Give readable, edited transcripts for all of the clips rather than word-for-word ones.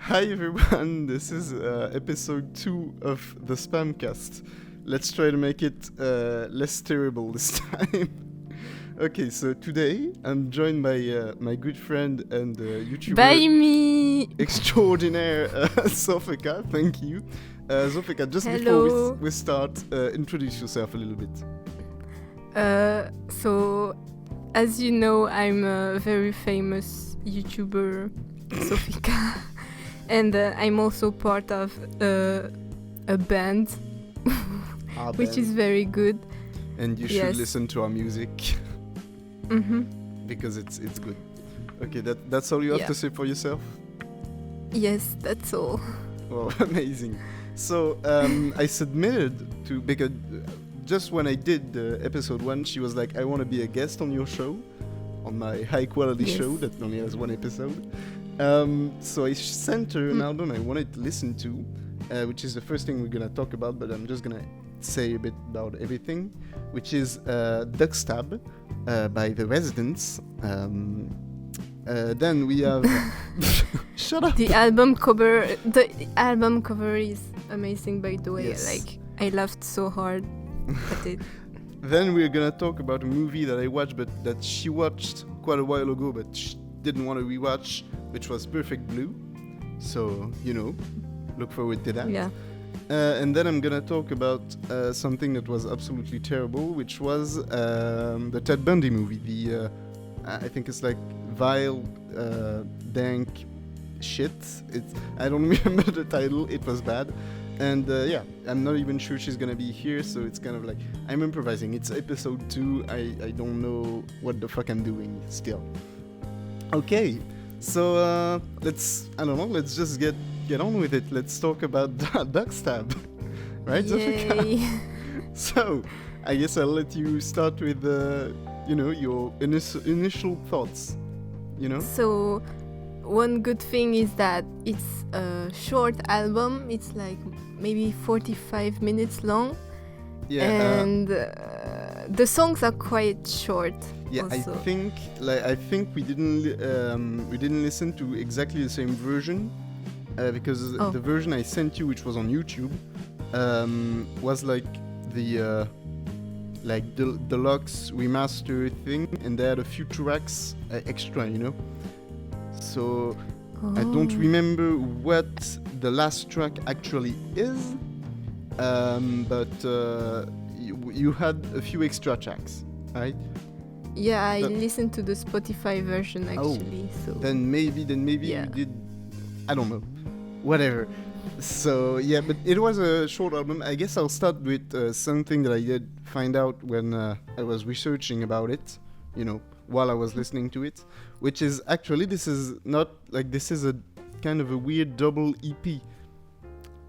Hi everyone, this is episode 2 of the Spamcast. Let's try to make it less terrible this time. Okay, so today I'm joined by my good friend and YouTuber By me! extraordinaire Szofika. Thank you. Szofika, just Hello. before we start, introduce yourself a little bit. So, as you know, I'm a very famous YouTuber, Szofika, and I'm also part of a band, which is very good. And you should listen to our music. Mm-hmm. Because it's good. Okay, that's all you have to say for yourself? Yes, that's all. Well, amazing. So I submitted to, because just when I did episode 1, she was like, I want to be a guest on your show, on my high quality show that only has 1 episode. So I sent her an album I wanted to listen to, which is the first thing we're gonna talk about, but I'm just gonna say a bit about everything, which is Duckstab by The Residents. Then we have shut up. The album cover is amazing, by the way. Yes. Like, I laughed so hard at it. Then we're gonna talk about a movie that I watched, but that she watched quite a while ago, but she didn't want to rewatch, which was Perfect Blue. So, look forward to that. Yeah. And then I'm gonna talk about something that was absolutely terrible, which was the Ted Bundy movie. The I think it's like vile, dank shit. I don't remember the title. It was bad. And I'm not even sure she's gonna be here, so it's kind of like I'm improvising. It's episode 2. I don't know what the fuck I'm doing still. Okay, so let's just get on with it. Let's talk about Duckstab, right, Szofika? So I guess I'll let you start with your initial thoughts. So, one good thing is that it's a short album. It's like maybe 45 minutes long. Yeah. And the songs are quite short. Yeah, also. I think we didn't listen to exactly the same version because the version I sent you, which was on YouTube, was like the deluxe remaster thing, and they had a few tracks extra, So I don't remember what the last track actually is, but you had a few extra tracks, right? Yeah, I listened to the Spotify version actually. So then maybe you did. I don't know. Whatever. So yeah, but it was a short album. I guess I'll start with something that I did find out when I was researching about it, while I was listening to it, which is actually this is a kind of a weird double EP,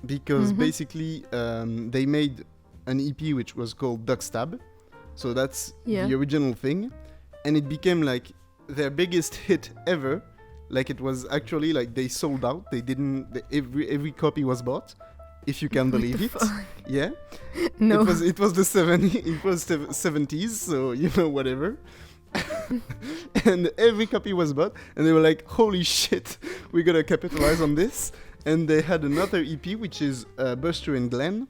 because basically they made an EP which was called Duckstab, so that's the original thing, and it became like their biggest hit ever. Like it was actually like they sold out. They didn't. Every copy was bought, if you can believe it. Fuck? Yeah. No. It was the 70s. So whatever. And every copy was bought, and they were like, "Holy shit, we're gonna capitalize on this." And they had another EP which is Buster and Glenn,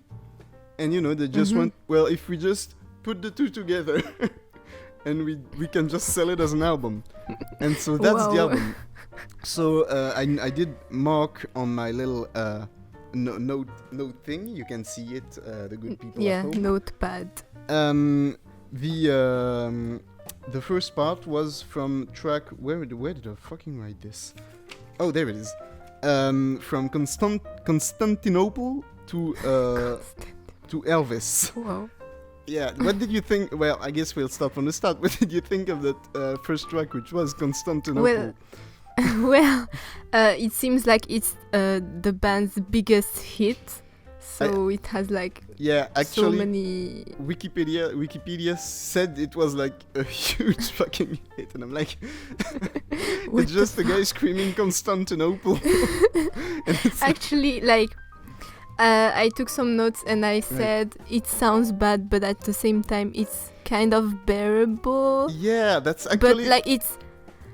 and they just went, well, if we just put the two together, and we can just sell it as an album, and so that's the album. So I did mark on my little note thing. You can see it, the good people at home. Notepad. The first part was from track. Where did I fucking write this? Oh, there it is. From Constantinople to Elvis. Wow. Yeah, what did you think? Well, I guess we'll start from the start. What did you think of that first track, which was Constantinople? Well, it seems like it's the band's biggest hit, so it has like actually, so many. Wikipedia said it was like a huge fucking hit, and I'm like, it's just a guy screaming Constantinople. Actually, like, I took some notes and I said it sounds bad, but at the same time it's kind of bearable. Yeah, that's actually. But like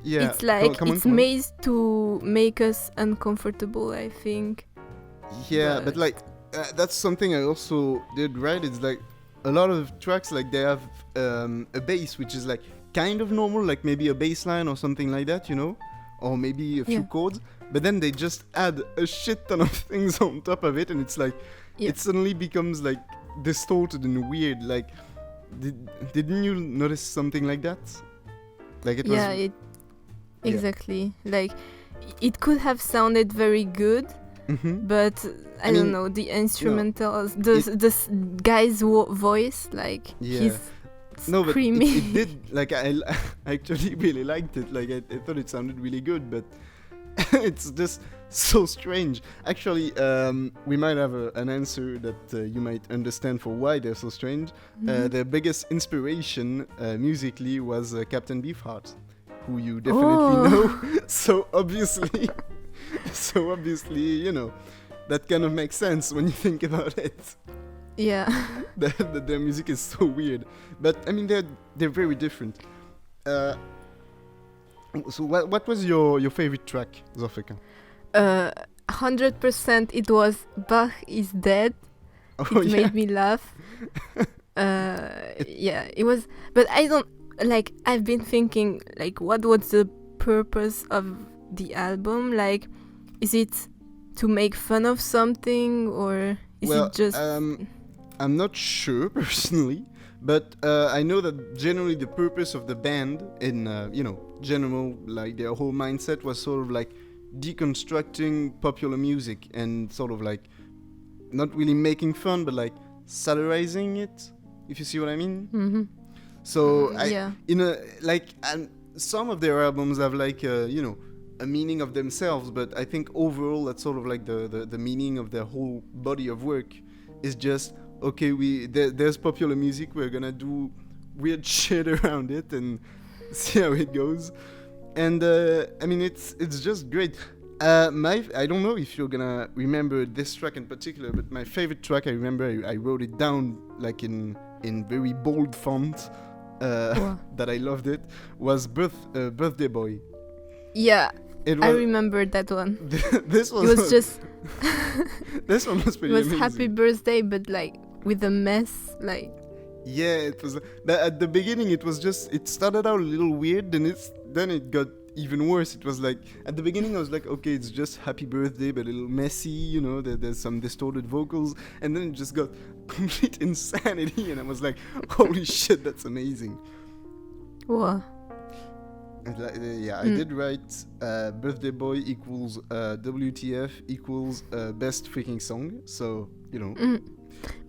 Yeah, It's like come on, it's come on. made to make us uncomfortable, I think. Yeah, but But like that's something I also did right. It's like a lot of tracks like they have a bass which is like kind of normal, like maybe a bass line or something like that, you know, or maybe a few yeah, chords. But then they just add a shit ton of things on top of it, and it's like yeah, it suddenly becomes like distorted and weird. Like, didn't you notice something like that? Like it was, yeah. yeah. Exactly. Like it could have sounded very good, Mm-hmm. but I mean, don't know, the instrumentals, the guy's voice, like Yeah. he's No, but screaming. it did. Like I actually really liked it. Like I thought it sounded really good, but it's just so strange. Actually, we might have an answer that you might understand for why they're so strange. Mhm. Their biggest inspiration musically was Captain Beefheart, who you definitely know. So obviously, you know, that kind of makes sense when you think about it. Yeah. that their music is so weird, but I mean they're very different. Uh, so what was your favorite track, Zofika? 100% it was Bach is dead. Oh It yeah, made me laugh. Yeah, it was, but I don't like. I've been thinking, like, what was the purpose of the album? Like, is it to make fun of something, or is well, it just? I'm not sure personally, but I know that generally the purpose of the band, in general, like their whole mindset was sort of like deconstructing popular music and sort of like not really making fun, but like satirizing it, if you see what I mean. Mm-hmm. So Yeah. and some of their albums have like a meaning of themselves, but I think overall that's sort of like the meaning of their whole body of work is just okay. There's popular music. We're gonna do weird shit around it and see how it goes. And I mean it's just great. I don't know if you're gonna remember this track in particular, but my favorite track, I remember I wrote it down like in very bold font that I loved it, was Birthday Boy. Yeah, It I was remember that one. this It was just this one was it pretty was amazing. happy birthday, but like with a mess, like Yeah, it was. But at the beginning, it started out a little weird, then it got even worse. It was like at the beginning, I was like, okay, it's just happy birthday, but a little messy, you know. There's some distorted vocals, and then it just got complete insanity, and I was like, holy shit, that's amazing. wow. And I did write Birthday Boy equals WTF equals best freaking song. So you know.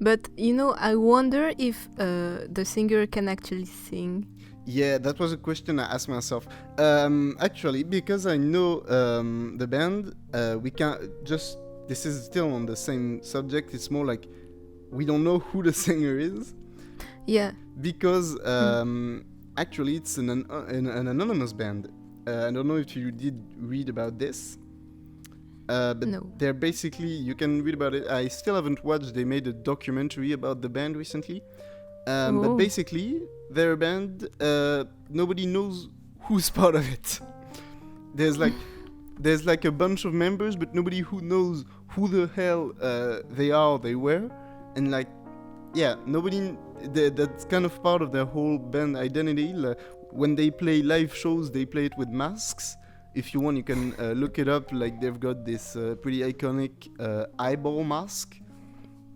But I wonder if the singer can actually sing. Yeah, that was a question I asked myself. Actually, because I know the band, we can't just. This is still on the same subject. It's more like we don't know who the singer is. Yeah. Because actually, it's an anonymous band. I don't know if you did read about this. But No. they're basically, you can read about it. I still haven't watched. They made a documentary about the band recently. But Oh. basically, they're a band. Nobody knows who's part of it. There's like a bunch of members, but nobody who knows who the hell they were, and like, yeah, nobody. That's kind of part of their whole band identity. Like, when they play live shows, they play it with masks. If you want, you can look it up. Like they've got this pretty iconic eyeball mask.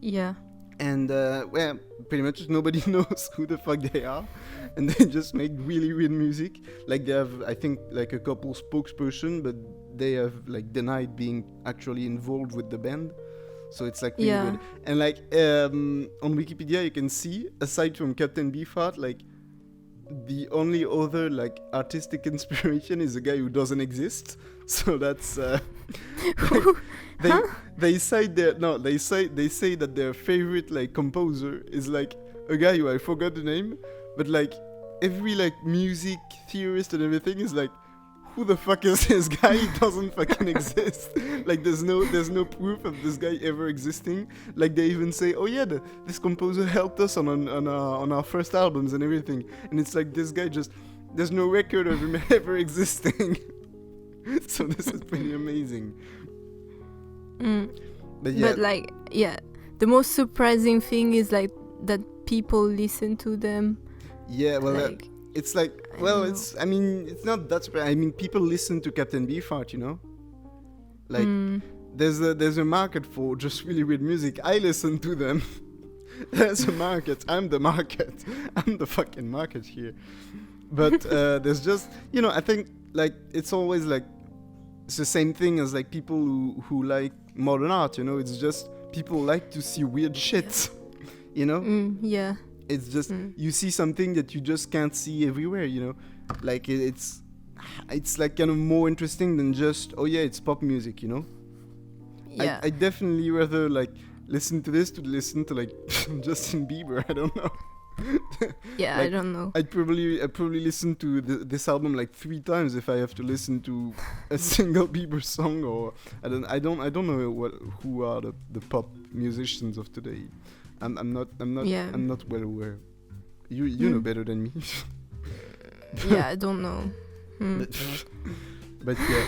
Yeah. And well, pretty much nobody knows who the fuck they are, and they just make really weird music. Like they have, I think, like a couple spokesperson, but they have like denied being actually involved with the band. So it's like really weird. And like on Wikipedia, you can see, aside from Captain Beefheart, like the only other like artistic inspiration is a guy who doesn't exist. So that's they say that their favorite like composer is like a guy who I forgot the name, but like every like music theorist and everything is like, who the fuck is this guy? He doesn't fucking exist. Like there's no proof of this guy ever existing. Like they even say, oh yeah, this composer helped us on our first albums and everything. And it's like this guy just there's no record of him ever existing. So this is pretty amazing. But yeah, the most surprising thing is like that people listen to them. Yeah, well, like, it's like, well, it's not that surprising. I mean, people listen to Captain Beefheart, you know? Like, there's a market for just really weird music. I listen to them. There's a market. I'm the market. I'm the fucking market here. But there's just, you know, I think, like, it's always like, it's the same thing as like people who like modern art, you know? It's just people like to see weird shit, you know? Yeah. It's just you see something that you just can't see everywhere, you know? Like it's like kind of more interesting than just, oh yeah, it's pop music, you know? Yeah. I definitely rather like listen to this to listen to like Justin Bieber. I don't know. Yeah, like, I don't know. I'd probably listen to this album like 3 times if I have to listen to a single Bieber song, or I don't know who are the pop musicians of today. I'm not well aware. You know better than me. Yeah, I don't know. But yeah,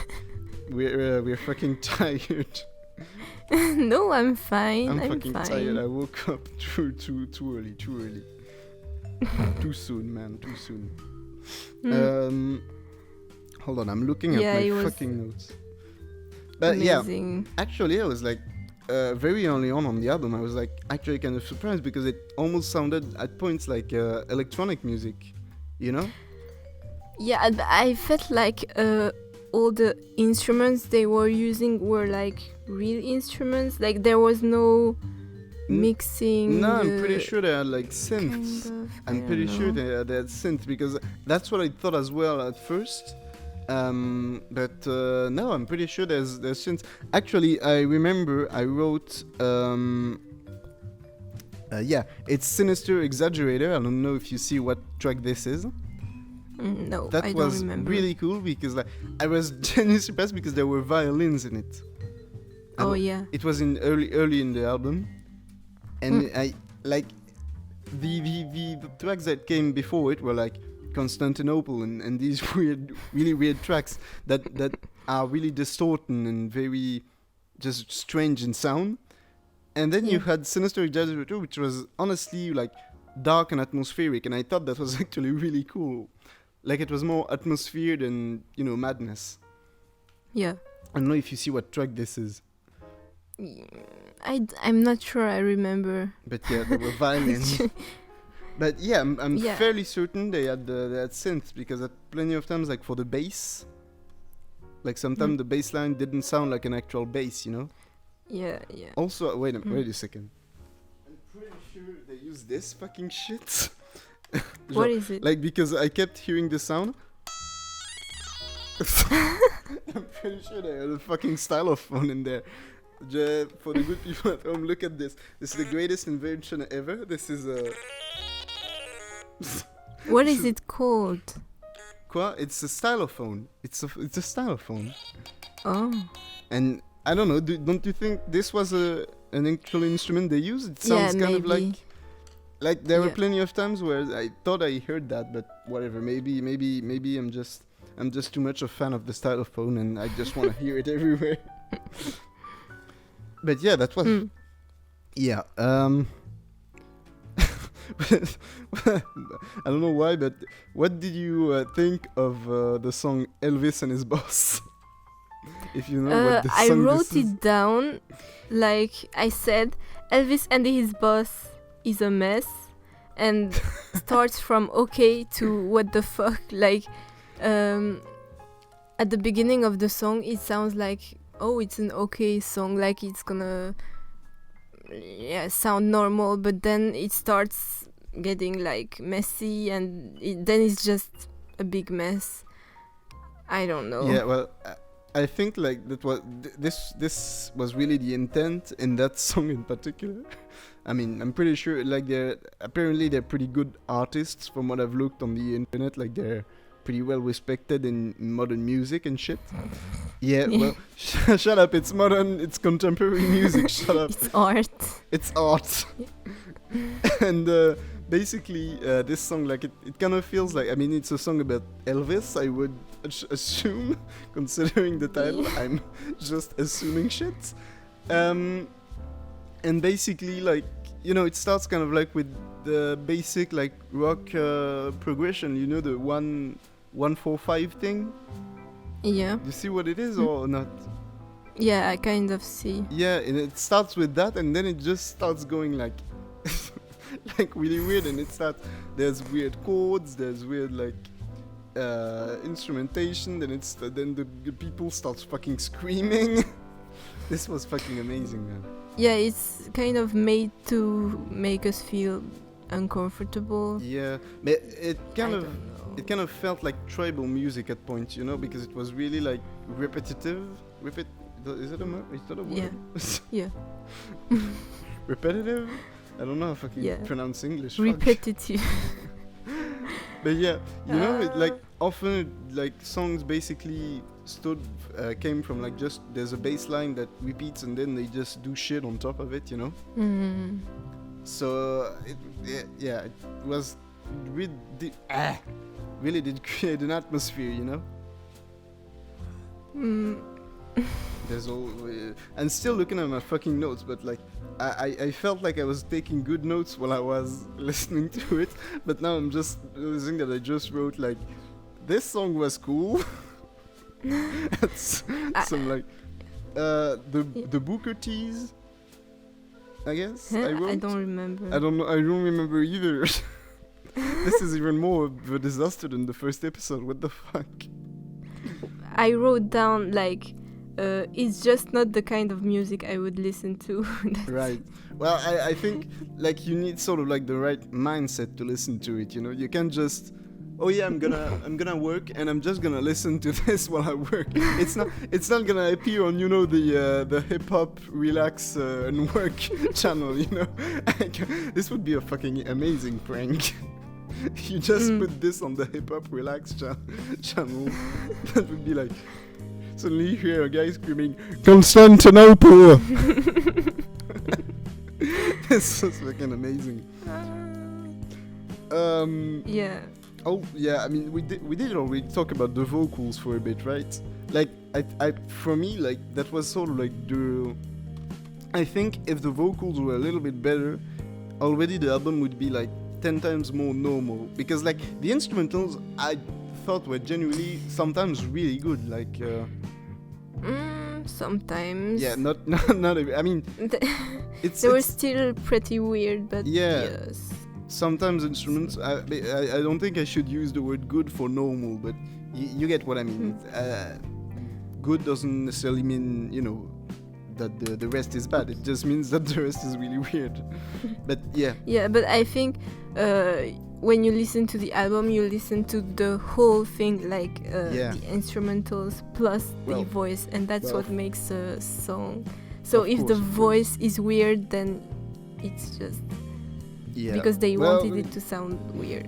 we're fucking tired. No, I'm fine. I'm fucking tired. I woke up too early. Too soon, man. Too soon. Hold on, I'm looking at my fucking notes. But amazing. Yeah, actually, I was like, very early on the album, I was like actually kind of surprised because it almost sounded at points like electronic music, you know? Yeah, I felt like all the instruments they were using were like real instruments. Like there was no mixing. No, I'm pretty sure they had like synths. Kind of, I'm pretty sure they had synths because that's what I thought as well at first. But no, I'm pretty sure there's synths. Actually, I remember I wrote. Yeah, it's Sinister Exaggerator. I don't know if you see what track this is. No, that I was don't remember. Really cool because like I was genuinely surprised because there were violins in it. Oh yeah. It was in early in the album, and I like the tracks that came before it were like Constantinople and these really weird tracks that are really distorted and very just strange in sound. And then you had Sinister Exaggerator, which was honestly like dark and atmospheric, and I thought that was actually really cool. Like it was more atmosphere than, you know, madness. Yeah. I don't know if you see what track this is. I'm not sure I remember. But yeah, there were violins. But yeah, I'm fairly certain they had synths because at plenty of times, like for the bass, like sometimes the bass line didn't sound like an actual bass, you know? Yeah. Also, wait a second. I'm pretty sure they use this fucking shit. What is it? Like because I kept hearing the sound. I'm pretty sure they had a fucking stylophone in there. For the good people at home, look at this. This is the greatest invention ever. This is a... What is it called? Quoi? It's a stylophone. It's a stylophone. Oh. And I don't know. Don't you think this was an actual instrument they used? It sounds kind of like there were plenty of times where I thought I heard that, but whatever. Maybe I'm just too much a fan of the stylophone, and I just want to hear it everywhere. But yeah, that was yeah. I don't know why, but what did you think of the song Elvis and His Boss? If you know what the song I wrote is. it down. Like I said, Elvis and His Boss is a mess, and starts from okay to what the fuck. Like at the beginning of the song, it sounds like, oh, it's an okay song, like it's gonna sound normal, but then it starts getting like messy, and then it's just a big mess. I don't know. Yeah, well, I think like that was this was really the intent in that song in particular. I mean, I'm pretty sure like they're pretty good artists from what I've looked on the internet. Like they're pretty well respected in modern music and shit. Yeah, well, shut up. It's modern. It's contemporary music. Shut up. It's art. It's art. And basically, this song, like, it kind of feels like, I mean, it's a song about Elvis, I would assume, considering the title. I'm just assuming shit. And basically, like, you know, it starts kind of like with the basic, like, rock progression, you know, the 1-4-5 thing. Yeah. You see what it is or not? Yeah, I kind of see. Yeah, and it starts with that, and then it just starts going like, like really weird, and there's weird chords, there's weird like instrumentation, then the people start fucking screaming. This was fucking amazing, man. Yeah, it's kind of made to make us feel uncomfortable. Yeah, but it kind of felt like tribal music at points, you know, because it was really like repetitive. Is it a word? Yeah. Repetitive? I don't know how fucking pronounce English. Repetitive. But yeah, you know, it, like often like songs basically came from like just there's a bass line that repeats and then they just do shit on top of it, you know. So it was really did create an atmosphere, you know. There's all and still looking at my fucking notes, but like I felt like I was taking good notes while I was listening to it, but now I'm just realizing that I just wrote like this song was cool. Some like the Booker T's, I guess. I don't remember. I don't remember either. This is even more of a disaster than the first episode. What the fuck? I wrote down like it's just not the kind of music I would listen to. Right. Well, I think like you need sort of like the right mindset to listen to it, you know. You can't just I'm gonna work and I'm just gonna listen to this while I work. It's not gonna appear on, you know, the hip hop relax and work channel, you know. This would be a fucking amazing prank. You just put this on the hip hop relax channel. That would be like suddenly you hear a guy screaming Constantinople. This was fucking amazing. Yeah. Oh yeah, I mean we did already talk about the vocals for a bit, right? Like I for me, like that was sort of like I think if the vocals were a little bit better, already the album would be like 10 times more normal, because like the instrumentals I thought were genuinely sometimes really good, like sometimes. Yeah, not I mean they were still pretty weird, but yes. Sometimes instruments, I don't think I should use the word good for normal, but you get what I mean. Good doesn't necessarily mean, you know, that the rest is bad. It just means that the rest is really weird. But yeah. Yeah, but I think when you listen to the album, you listen to the whole thing, like the instrumentals plus the voice, and that's what makes a song. So if the voice is weird, then it's just because they wanted it to sound weird.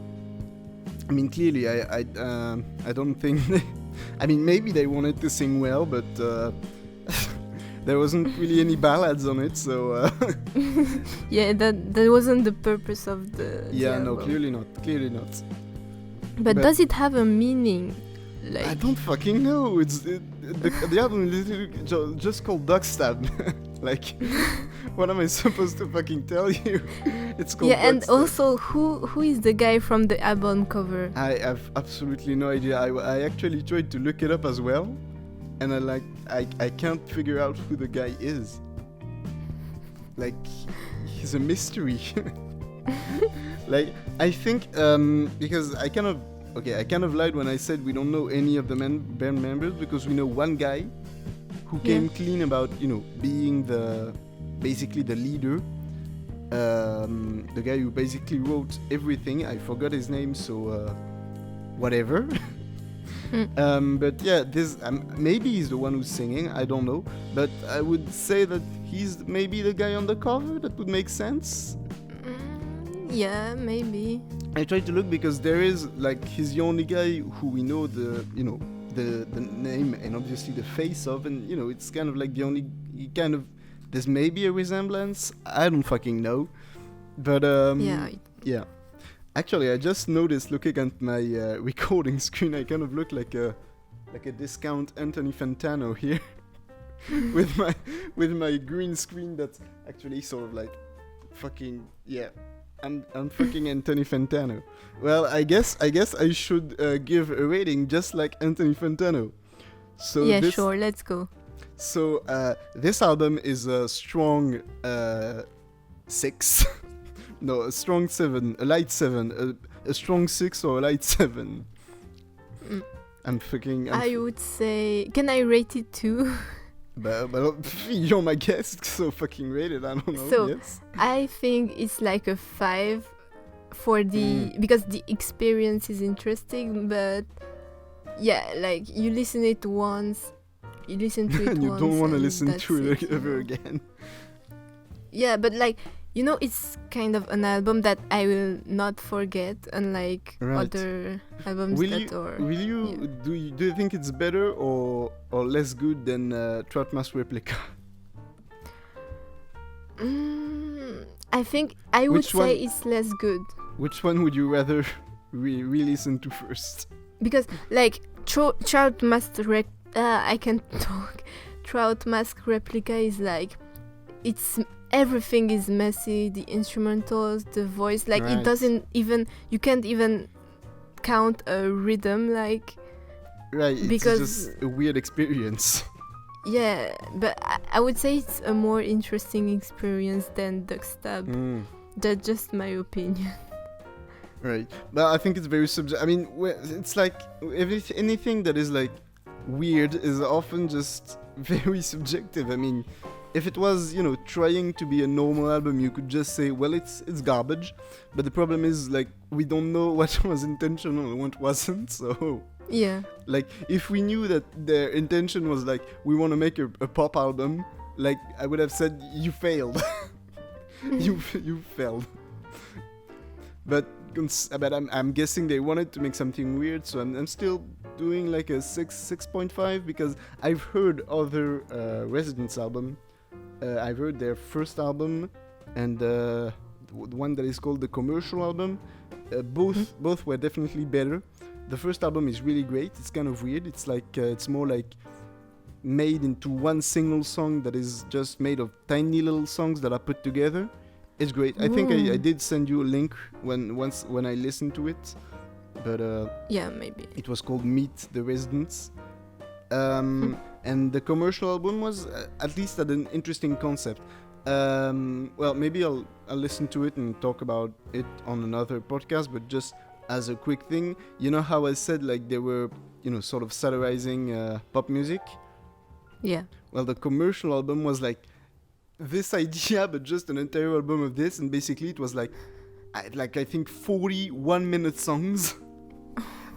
I mean, clearly, I don't think I mean, maybe they wanted to sing well, but there wasn't really any ballads on it, so yeah, that wasn't the purpose of the album. No, clearly not. But does it have a meaning? Like, I don't fucking know. The album is literally just called Duckstab. Like, what am I supposed to fucking tell you? It's called Duckstab. And also, who is the guy from the album cover? I have absolutely no idea. I actually tried to look it up as well, and I can't figure out who the guy is. Like, he's a mystery. Like, I think because I kind of lied when I said we don't know any of the band members, because we know one guy who came clean about, you know, being basically the leader, the guy who basically wrote everything. I forgot his name, so whatever. But yeah, this maybe he's the one who's singing, I don't know, but I would say that he's maybe the guy on the cover. That would make sense. Yeah, maybe. I tried to look because there is like he's the only guy who we know the name and obviously the face of, and you know it's kind of like the only there's maybe a resemblance. I don't fucking know, but yeah. Actually, I just noticed looking at my recording screen, I kind of look like a discount Anthony Fantano here with my green screen that's actually sort of like fucking yeah. I'm fucking Anthony Fantano. Well, I guess I should give a rating just like Anthony Fantano. So yeah, sure, let's go. So this album is a strong 6. No, a strong 7, a light 7, a strong 6 or a light 7. I would say, can I rate it 2? But you're my guest, so fucking rate it. I don't know. So yes. I think it's like a 5 for the because the experience is interesting, but yeah, like you listen it once, you listen to it and you once, don't want to listen that's to it it, ever again. Yeah, but like, you know, it's kind of an album that I will not forget, unlike other albums do you think it's better or less good than Trout Mask Replica? I think I would say it's less good. Which one would you rather re-listen to first? Because like Trout Mask I can't talk. Trout Mask Replica is like, it's everything is messy, the instrumentals, the voice, like it doesn't even, you can't even count a rhythm, like because it's just a weird experience. Yeah, but I would say it's a more interesting experience than Duckstab. That's just my opinion. Right, but I think it's very subjective. I mean, it's like anything that is like weird is often just very subjective. I mean, if it was, you know, trying to be a normal album, you could just say, well, it's garbage. But the problem is, like, we don't know what was intentional and what wasn't. So yeah, like if we knew that their intention was like, we want to make a pop album, like I would have said, you failed. you failed. But I'm guessing they wanted to make something weird, so I'm still doing like a 6.5 because I've heard other Residents album. I've heard their first album and the one that is called the commercial album. Both were definitely better. The first album is really great. It's kind of weird. It's like it's more like made into one single song that is just made of tiny little songs that are put together. It's great. I think I did send you a link when I listened to it, but yeah, maybe it was called Meet the Residents. And the commercial album was at least had an interesting concept. Well, maybe I'll listen to it and talk about it on another podcast, but just as a quick thing, you know how I said like they were, you know, sort of satirizing pop music? Yeah. Well, the commercial album was like this idea, but just an entire album of this, and basically it was like I think 40 1-minute songs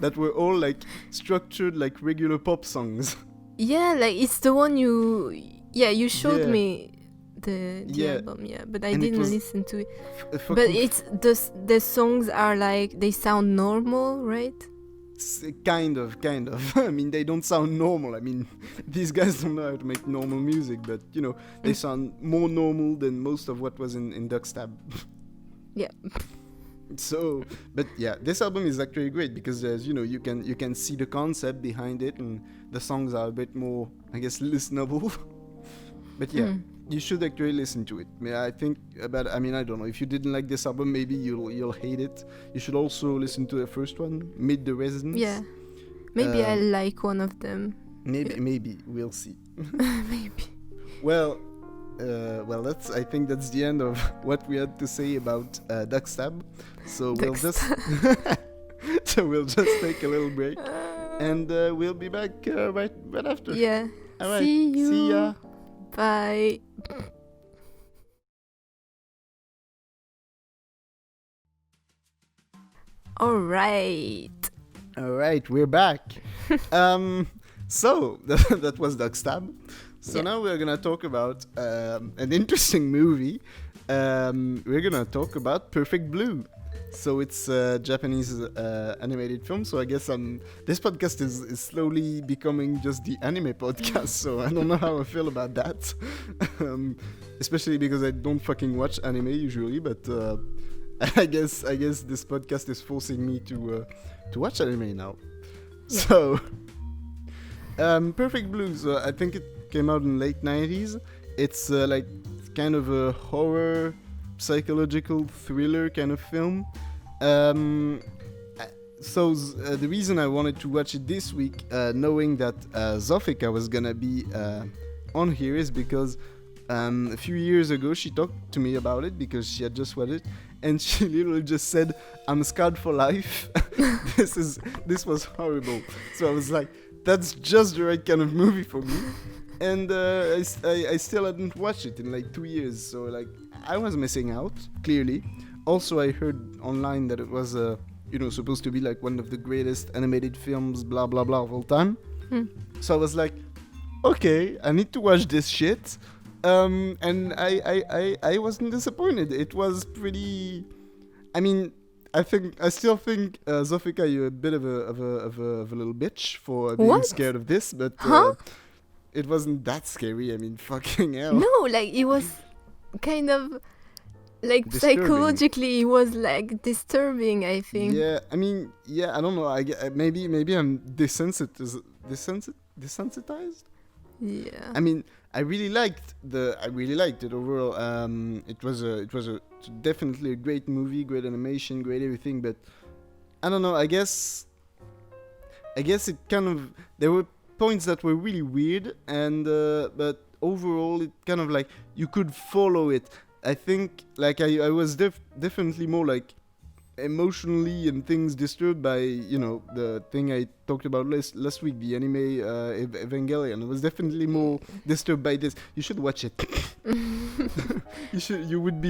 that were all like structured like regular pop songs. Yeah, like it's the one you showed me the album, but I didn't listen to it. But it's the songs are like, they sound normal, right? Kind of. I mean, they don't sound normal. I mean, these guys don't know how to make normal music, but you know, they sound more normal than most of what was in Duckstab. Yeah. So, but yeah, this album is actually great because there's, you know, you can see the concept behind it, and the songs are a bit more, I guess, listenable. But yeah, you should actually listen to it. I think I mean, I don't know, if you didn't like this album, maybe you'll hate it. You should also listen to the first one, Meet the Residents. Yeah, maybe I like one of them. Maybe we'll see. Maybe. Well, I think that's the end of what we had to say about Duckstab. So we'll just take a little break, and we'll be back right after. Yeah. All right. See you. See ya. Bye. All right, we're back. So that was Duckstab. So now we're gonna talk about an interesting movie. We're gonna talk about Perfect Blue. So it's a Japanese animated film. So I guess this podcast is slowly becoming just the anime podcast. So I don't know how I feel about that. Especially because I don't fucking watch anime usually. But I guess this podcast is forcing me to watch anime now. Yeah. So, Perfect Blue. So I think it came out in late 90s. It's like kind of a horror, psychological thriller kind of film. So the reason I wanted to watch it this week, knowing that Szofika was gonna be on here, is because a few years ago she talked to me about it because she had just watched it, and she literally just said, "I'm scarred for life." This was horrible. So I was like, that's just the right kind of movie for me. And I still hadn't watched it in like 2 years, so like I was missing out, clearly. Also, I heard online that it was supposed to be like one of the greatest animated films, blah blah blah, of all time. So I was like, okay, I need to watch this shit. And I wasn't disappointed. It was pretty. I mean, I still think Szofika, you're a bit of a little bitch for being scared of this, but it wasn't that scary. I mean, fucking hell. No, like it was kind of like disturbing. Psychologically, it was like disturbing, I think. Yeah, I mean, I don't know. Maybe I'm desensitized. Yeah. I mean, I really liked it overall. It was definitely a great movie, great animation, great everything. But I don't know. I guess it kind of, there were points that were really weird, and but overall it kind of like you could follow it. I think like I was definitely more like emotionally and things disturbed by the thing I talked about last week, the anime Evangelion. I was definitely more disturbed by this. You should watch it. You would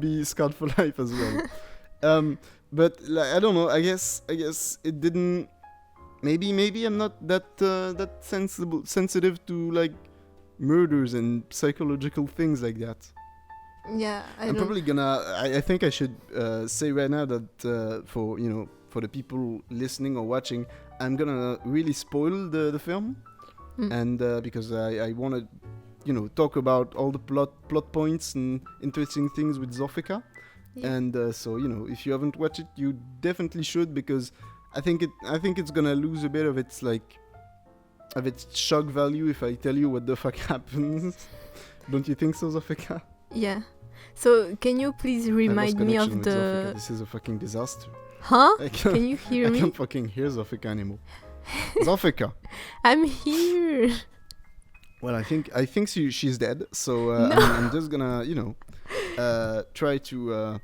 be scarred for life as well. But like, I don't know. I guess it didn't. Maybe I'm not that sensitive to like murders and psychological things like that. Yeah, I'm probably gonna. I think I should say right now that for the people listening or watching, I'm gonna really spoil the film, and because I want to talk about all the plot points and interesting things with Szofika, and so if you haven't watched it, you definitely should, because I think it's gonna lose a bit of its shock value if I tell you what the fuck happens. Don't you think so, Szofika? Yeah. So, can you please remind me of the... Szofika. This is a fucking disaster. Huh? Can you hear me? I can't fucking hear Szofika anymore. Szofika. I'm here. Well, I think she's dead. So No. I'm just gonna try to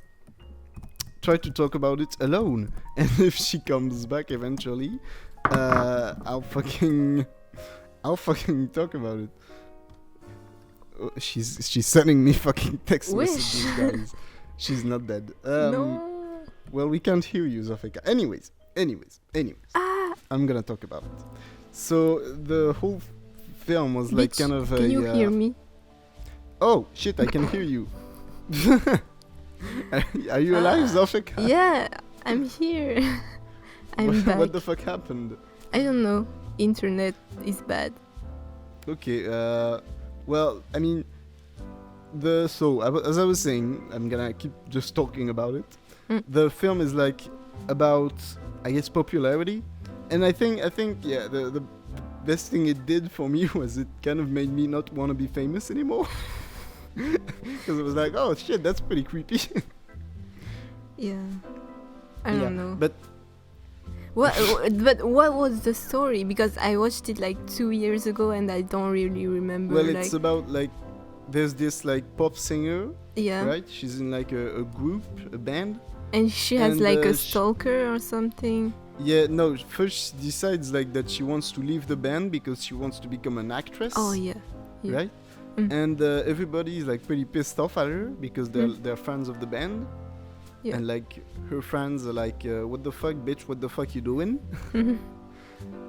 talk about it alone. And if she comes back eventually, I'll fucking talk about it. She's sending me fucking text messages, guys. She's not dead. No. Well, we can't hear you, Szofika. Anyways. I'm gonna talk about it. So the whole film was like kind of Can you hear me? Oh shit! I can hear you. Are you alive, Szofika? Yeah, I'm here. I'm back. What the fuck happened? I don't know. Internet is bad. Okay. Well, I mean, as I was saying, I'm gonna keep just talking about it. The film is like about, I guess, popularity, and I think the best thing it did for me was it kind of made me not want to be famous anymore, because it was like, oh shit, that's pretty creepy. Yeah, I don't know. But what was the story? Because I watched it like 2 years ago and I don't really remember. Well, it's about like there's this like pop singer. Yeah. Right. She's in like a group, a band. And she has like a stalker or something. Yeah. No. First, she decides like that she wants to leave the band because she wants to become an actress. Oh yeah. Right. And everybody is like pretty pissed off at her because they're fans of the band. Yeah. And like her friends are like, what the fuck, bitch, what the fuck you doing?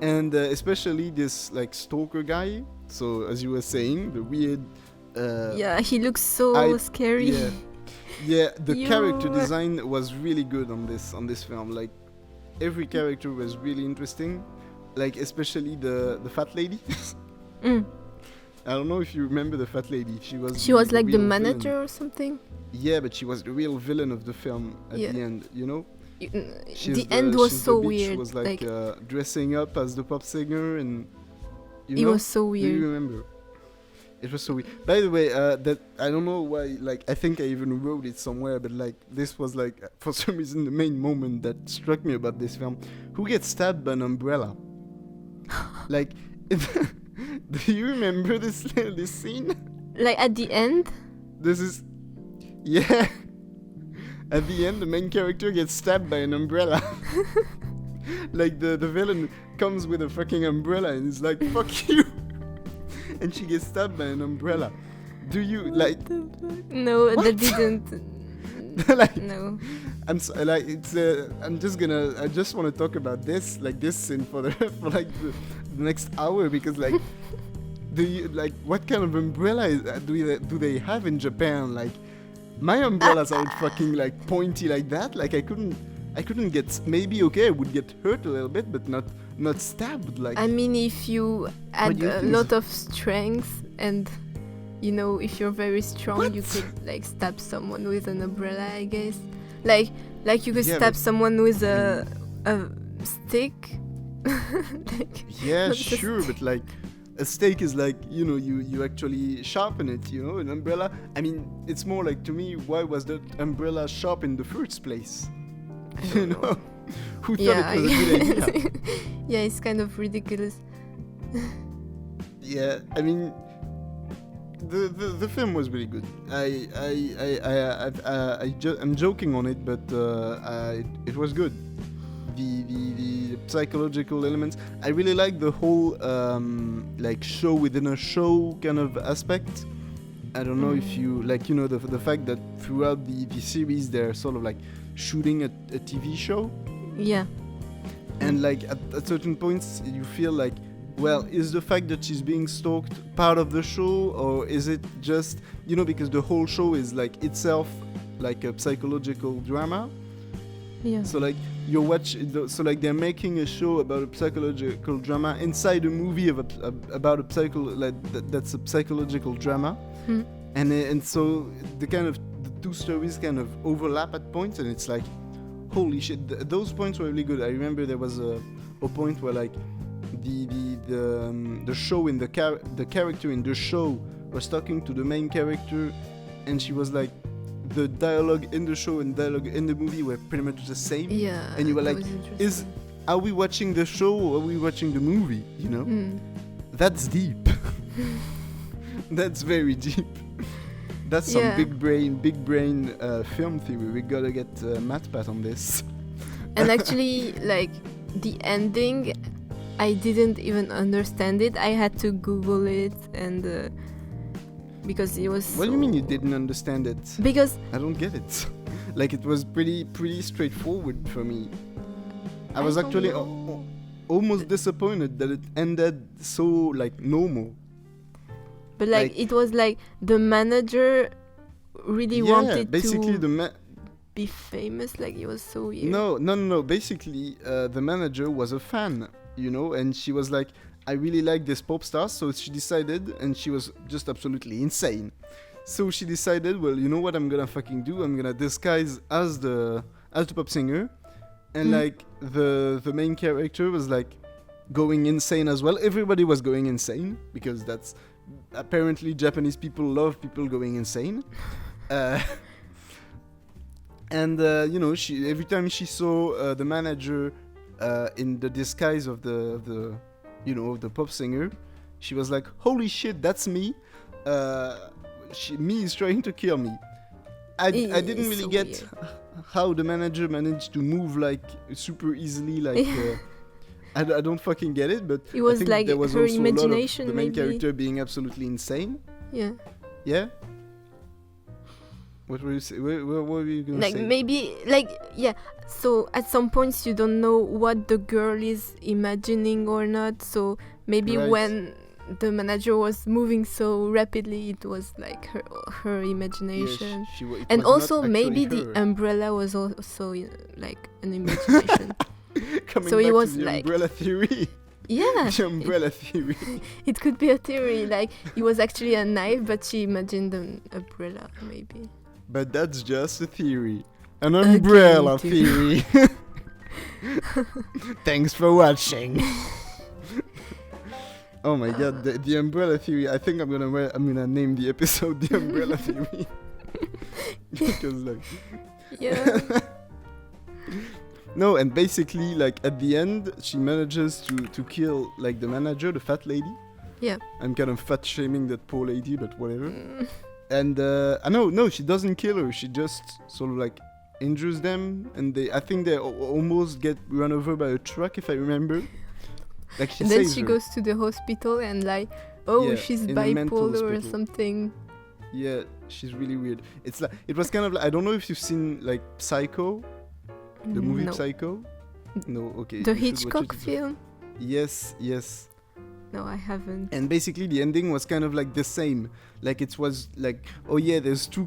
And especially this like stalker guy. So as you were saying, the weird yeah, he looks so scary. Yeah, the character design was really good on this film. Like every character was really interesting. Like especially the fat lady. I don't know if you remember the fat lady. She was like the real manager villain. or something. Yeah, but she was the real villain of the film at Yeah. the end. You know. The end was she's so the bitch weird. She was like dressing up as the pop singer, and It was so Do weird. you remember? It was so weird. By the way, that I don't know why. Like, I think I even wrote it somewhere, but like, this was like for some reason the main moment that struck me about this film. Who gets stabbed by an umbrella? Like, do you remember this scene? Like at the end. This is, yeah. At the end, the main character gets stabbed by an umbrella. Like the villain comes with a fucking umbrella and is like, "Fuck you," and she gets stabbed by an umbrella. Do you like? No, What? that didn't. Like, No. I just want to talk about this scene for like the next hour, because like, what kind of umbrella do they have in Japan? Like, my umbrellas are fucking like pointy like that. Like, I couldn't get, maybe okay, I would get hurt a little bit, but not stabbed. Like, I mean, if you had do you a think? lot of strength and, you know, if you're very strong, What? you could like stab someone with an umbrella, I guess. Like you could Yeah, stab but- someone with a stick. Like, yeah, not just- sure, but like, a stake is like, you know, you actually sharpen it. You know, an umbrella. I mean, it's more like, to me, why was that umbrella sharp in the first place? I You don't know, who thought Yeah, it was a good idea? yeah, it's kind of ridiculous. Yeah, I mean, the film was really good. I'm joking on it, but it was good. The psychological elements. I really like the whole like show within a show kind of aspect. I don't know if you like, you know, the fact that throughout the series they're sort of like shooting a TV show, Yeah. and like at certain points you feel like, well, is the fact that she's being stalked part of the show, or is it just, you know, because the whole show is like itself like a psychological drama. Yeah. So like so like they're making a show about a psychological drama inside a movie about a that's a psychological drama. Hmm. And so the two stories kind of overlap at points, and it's like, holy shit, those points were really good. I remember there was a point where like the show in the character in the show was talking to the main character, and she was like, the dialogue in the show and dialogue in the movie were pretty much the same. Yeah. And you were that like, was interesting. are we watching the show or are we watching the movie? You know, that's deep. That's very deep. That's some Yeah. big brain film theory. We gotta get matpat on this. And actually, like, the ending, I didn't even understand it. I had to Google it, and because it was. What do you mean you didn't understand it? Because I don't get it. Like, it was pretty straightforward for me. I was don't actually know. almost disappointed that it ended so like normal. But like, it was like the manager really wanted basically to be famous. Like, it was so weird. No. Basically, the manager was a fan, you know, and she was like, I really like this pop star, so she decided, and she was just absolutely insane. So she decided, well, you know what I'm gonna fucking do? I'm gonna disguise as the pop singer, and like the main character was like going insane as well. Everybody was going insane because that's apparently Japanese people love people going insane. And you know, she every time she saw the manager in the disguise of the you know, the pop singer, she was like, holy shit, that's me. Me is trying to kill me. I didn't really so get weird. how the manager managed to move like super easily, like I don't fucking get it, but It was I think like there was her also imagination, a lot of the main maybe. character being absolutely insane. Yeah. Yeah. What were you say? What were you gonna Like, say? maybe, like, yeah. So at some points you don't know what the girl is imagining or not. So maybe Right. when the manager was moving so rapidly, it was like her imagination. It And was not also actually maybe her. the umbrella was also like an imagination. Coming so it back was to the like- umbrella theory. Yeah. The umbrella theory. It could be a theory, like it was actually a knife, but she imagined an umbrella, maybe. But that's just a theory. An umbrella theory. Thanks for watching. Oh my god, the umbrella theory. I think I'm gonna name the episode the umbrella theory. Because like Yeah. no, and basically like at the end she manages to kill like the manager, the fat lady. Yeah. I'm kind of fat shaming that poor lady, but whatever. And no, she doesn't kill her. She just sort of like injures them, and I think they almost get run over by a truck, if I remember. Like she and then saves she her. goes to the hospital and like, Yeah, she's in a mental bipolar or hospital. something. Yeah, she's really weird. It's like it was kind of like, I don't know if you've seen like Psycho, the movie No. Psycho. No, okay. The you should watch Hitchcock it. film? Yes. No, I haven't. And basically the ending was kind of like the same. Like it was like, oh yeah, there's two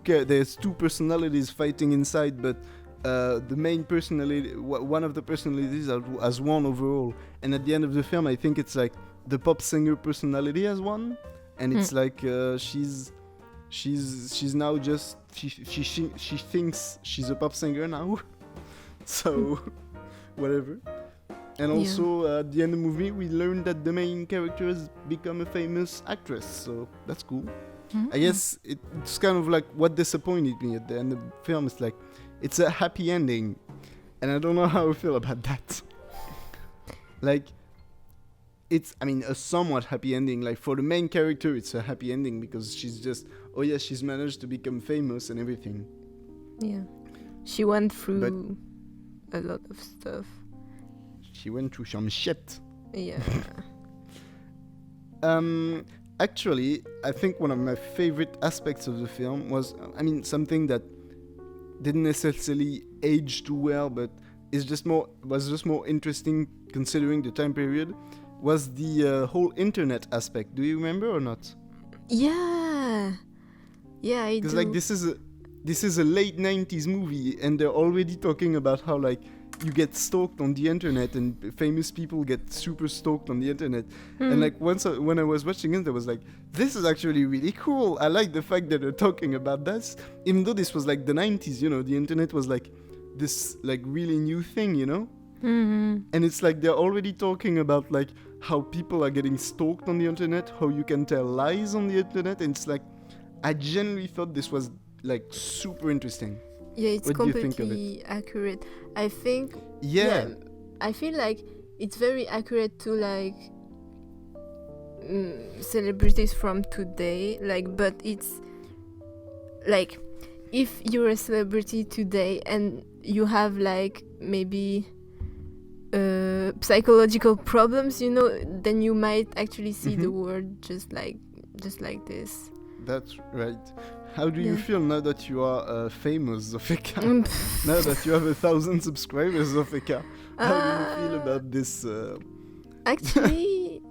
personalities fighting inside, but the main personality, one of the personalities has won overall. And at the end of the film, I think it's like the pop singer personality has won, and it's like she's now just she thinks she's a pop singer now. So whatever. And also at the end of the movie, we learned that the main character has become a famous actress, so that's cool. I guess it's kind of like what disappointed me at the end of the film is like, it's a happy ending, and I don't know how I feel about that. Like, it's, I mean, a somewhat happy ending. Like, for the main character, it's a happy ending because she's just, she's managed to become famous and everything. Yeah. She went through a lot of stuff. She went through some shit. Yeah. Actually, I think one of my favorite aspects of the film was, something that didn't necessarily age too well, but was just more interesting considering the time period, was the whole internet aspect. Do you remember or not? Yeah, I do. Because like this is a late 90s movie, and they're already talking about how like you get stalked on the internet, and famous people get super stalked on the internet. And like when I was watching it, I was like, this is actually really cool. I like the fact that they're talking about this, even though this was like the 90s, the internet was like this like really new thing, and it's like they're already talking about like how people are getting stalked on the internet, how you can tell lies on the internet, and it's like I genuinely thought this was like super interesting. Yeah, it's What do you think of completely accurate. I think. Yeah. I feel like it's very accurate to like celebrities from today. Like, but it's like if you're a celebrity today and you have like maybe psychological problems, then you might actually see the world just like this. That's right. How do you feel now that you are famous, Zofika? Now that you have 1,000 subscribers, Zofika? How do you feel about this? Actually,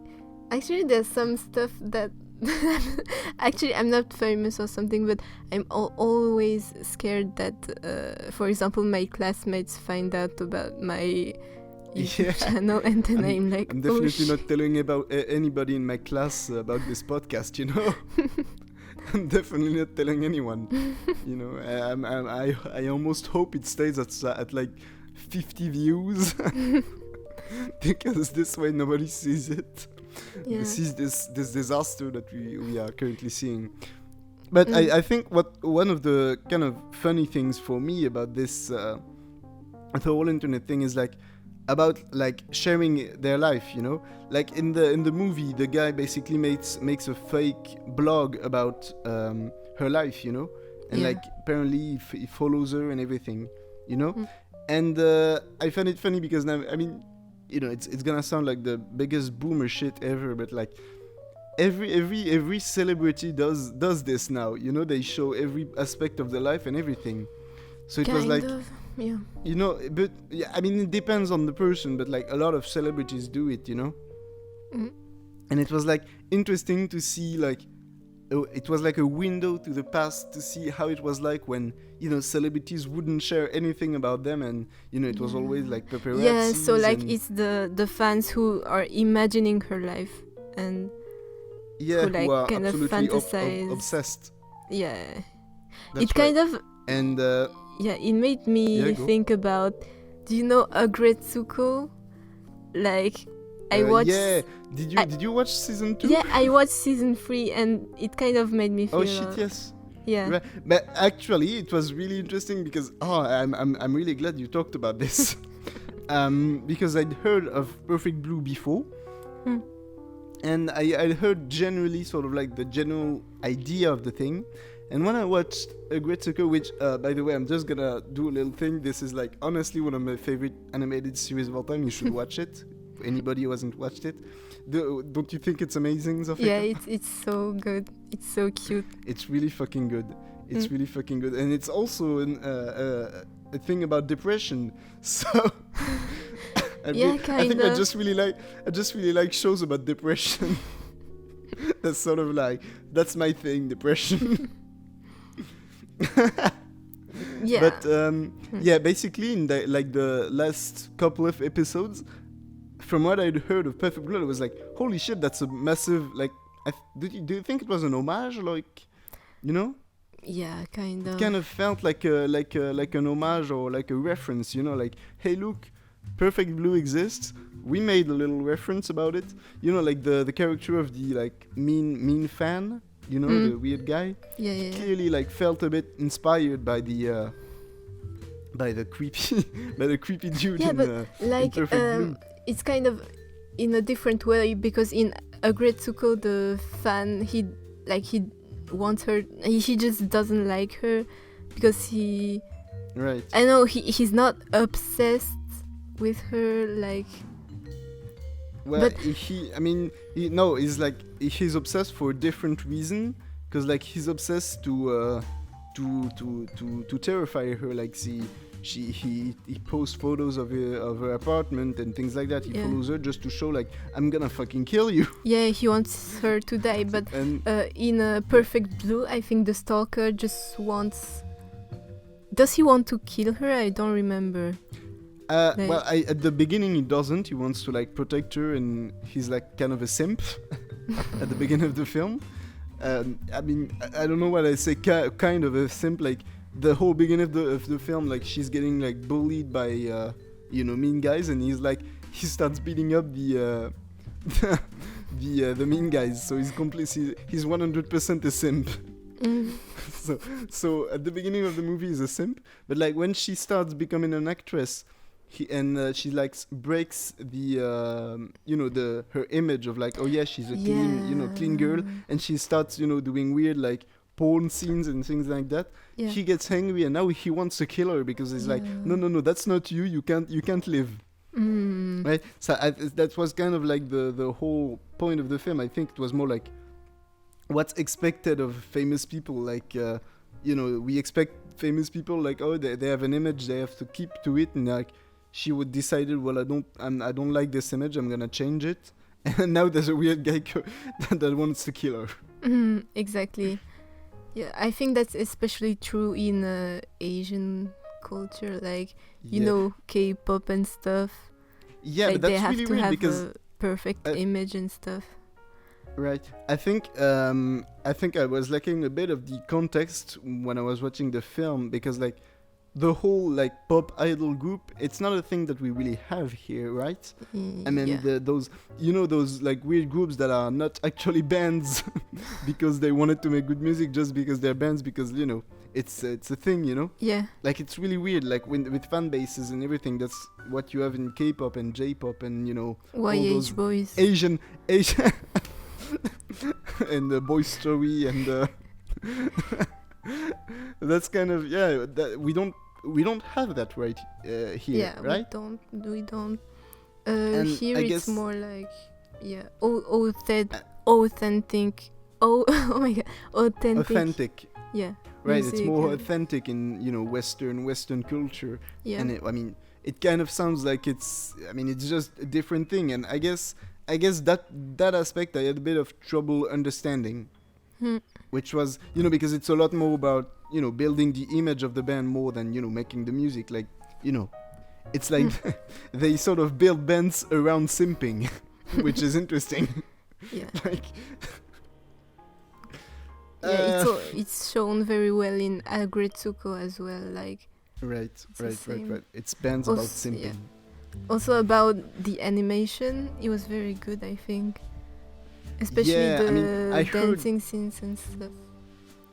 there's some stuff that... Actually, I'm not famous or something, but I'm always scared that, for example, my classmates find out about my YouTube channel, and then I'm like, I'm definitely not telling about anybody in my class about this podcast, I'm definitely not telling anyone. I almost hope it stays at like 50 views because this way nobody sees it. Sees this disaster that we are currently seeing. But I think one of the kind of funny things for me about this the whole internet thing is like about like sharing their life, like in the movie the guy basically makes a fake blog about her life, and like apparently he follows her and everything, and I find it funny because now it's gonna sound like the biggest boomer shit ever, but like every celebrity does this now, they show every aspect of their life and everything. So it was like yeah. But it depends on the person, but like a lot of celebrities do it, and it was like interesting to see like it was like a window to the past to see how it was like when celebrities wouldn't share anything about them, and it was always like paparazzi. Yeah, so like it's the fans who are imagining her life and who like are kind of absolutely fantasize. obsessed. Yeah, That's it kind of and it made me think about. Do you know Agretsuko? Like I watched. Yeah, did you watch season 2? Yeah, I watched season 3, and it kind of made me feel. Oh shit, yes. Yeah. Right. But actually, it was really interesting because I'm really glad you talked about this, because I'd heard of Perfect Blue before, and I'd heard generally sort of like the general idea of the thing, and when I watched Agretsuko, which by the way, I'm just gonna do a little thing. This is like honestly one of my favorite animated series of all time. You should watch it. Anybody who hasn't watched it, don't you think it's amazing, Zofika? Yeah, it's so good. It's so cute. It's really fucking good. It's really fucking good, and it's also a thing about depression. So I think I just really like shows about depression. That's sort of like that's my thing, depression. Yeah. But basically in the last couple of episodes, from what I'd heard of Perfect Blue, I was like, holy shit, that's a massive, like, do you think it was an homage, like, Yeah, kind of. It kind of felt like an homage or like a reference, like, hey, look, Perfect Blue exists. We made a little reference about it, like the character of the like mean fan, the weird guy. Yeah. Clearly, like, felt a bit inspired by the creepy dude. Yeah, but like in Perfect Blue. It's kind of in a different way, because in Agretsuko the fan he wants her, he just doesn't like her because he, right, I know he's not obsessed with her, like, well, but he's like, he's obsessed for a different reason, because like he's obsessed to terrify her, like he posts photos of her apartment and things like that. He follows her just to show, like, I'm gonna fucking kill you. Yeah, he wants her to die. But in Perfect Blue, I think the stalker just wants. Does he want to kill her? I don't remember. Well, at the beginning he doesn't. He wants to like protect her, and he's like kind of a simp at the beginning of the film. I don't know what I say. Kind of a simp, like. The whole beginning of the film, like, she's getting like bullied by mean guys, and he starts beating up the mean guys. So he's 100% a simp. So at the beginning of the movie he's a simp, but like when she starts becoming an actress, she like breaks the her image of like, oh yeah, she's a clean girl, and she starts doing weird like porn scenes and things like that. Yeah. He gets angry, and now he wants to kill her because he's like, no, that's not you. You can't live. Right. So that was kind of like the whole point of the film. I think it was more like what's expected of famous people. Like we expect famous people like, oh, they have an image, they have to keep to it, and like she would decided, well, I don't like this image, I'm gonna change it. And now there's a weird guy that wants to kill her. Exactly. Yeah, I think that's especially true in Asian culture, like, K-pop and stuff. Yeah, like, but that's they have really to weird have because a perfect image and stuff. Right. I think I was lacking a bit of the context when I was watching the film, because like the whole like pop idol group, it's not a thing that we really have here, right? I mean, those like weird groups that are not actually bands because they wanted to make good music just because they're bands, because it's a thing, Yeah. Like, it's really weird, like with fan bases and everything. That's what you have in K-pop and J-pop and YH all those boys, Asian and the Boy Story and that's kind of that we don't have that right here, right? We don't. Here I it's guess more like authentic. Oh my god, authentic. Yeah. Right, music, it's more authentic in Western culture. Yeah. And it kind of sounds like it's just a different thing, and I guess that aspect I had a bit of trouble understanding. Hmm. which was, because it's a lot more about, building the image of the band more than, making the music. Like, it's like they sort of build bands around simping, which is interesting. Yeah. Like, it's shown very well in Agretsuko as well. Like, right. the same. It's bands about Also, simping. yeah. Also about the animation, it was very good, I think. Especially I the heard- dancing scenes and stuff.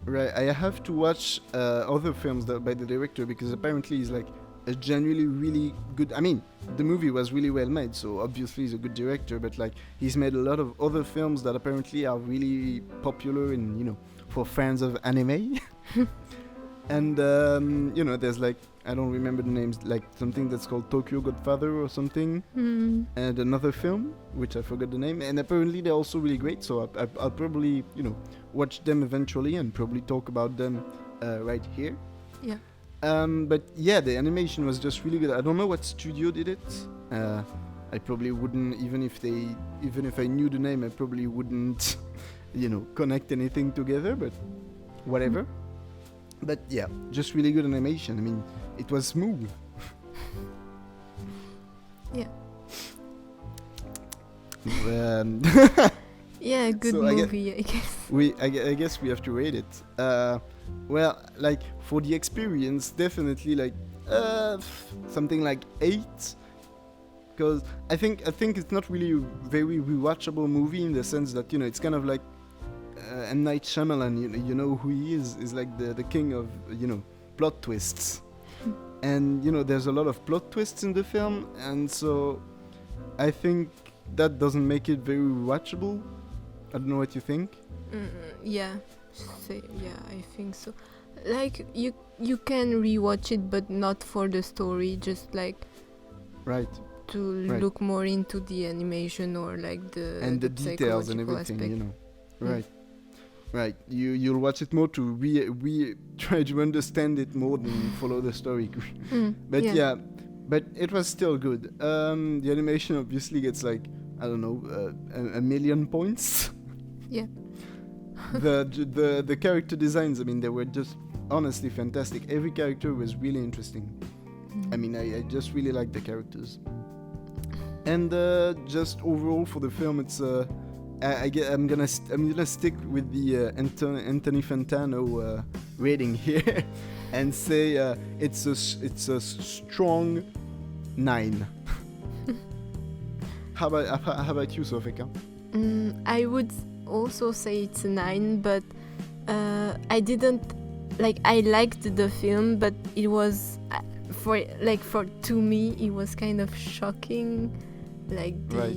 Right, I have to watch other films by the director, because apparently he's like a genuinely really good. I mean, the movie was really well made, so obviously he's a good director. But like, he's made a lot of other films that apparently are really popular in for fans of anime. And there's like, I don't remember the names, like something that's called Tokyo Godfather or something, and another film which I forgot the name. And apparently they're also really great. So I'll probably watch them eventually and probably talk about them right here. Yeah. But yeah, the animation was just really good. I don't know what studio did it. I probably wouldn't, even if I knew the name, I probably wouldn't connect anything together. But whatever. But yeah, just really good animation. I mean, it was smooth. Yeah. Um, Yeah, good So movie, I guess. I guess we have to rate it. Well, like for the experience, definitely like something like 8, because I think it's not really a very rewatchable movie in the sense that it's kind of like M. Night Shyamalan. You know who he is like the king of plot twists, and there's a lot of plot twists in the film, and so I think that doesn't make it very rewatchable. I don't know what you think. Yeah, I think so. Like you can rewatch it, but not for the story. Just like Right. to Right. look more into the animation or like the And the details and psychological everything, aspect. Right. You'll watch it more to we try to understand it more than follow the story. But yeah, but it was still good. The animation obviously gets like, I don't know, a million points. Yeah. The character designs, I mean, they were just honestly fantastic. Every character was really interesting. I mean, I just really like the characters. And just overall for the film, it's I'm gonna stick with the Anthony Fantano rating here, and say it's a strong 9. How about you, Szofika? I would also say it's a 9, but I didn't like. I liked the film, but it was to me it was kind of shocking. Like Right.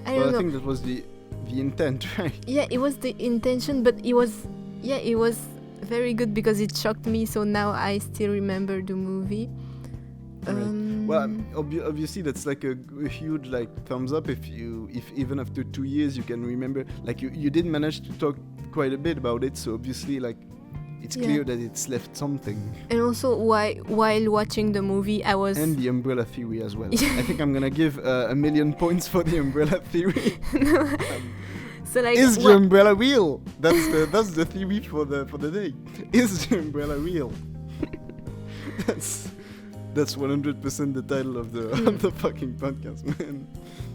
I don't know. I think that was the intent, right? Yeah, it was the intention, but it was very good because it shocked me. So now I still remember the movie. Right. Well, obviously that's like a huge like thumbs up if even after 2 years you can remember. Like you did manage to talk quite a bit about it, so obviously like it's clear that it's left something. And also while watching the movie, I was And the umbrella theory as well. I think I'm gonna give 1,000,000 points for the umbrella theory. so like Is the umbrella real? That's the theory for the day. Is the umbrella real? That's 100% the title of the fucking podcast, man.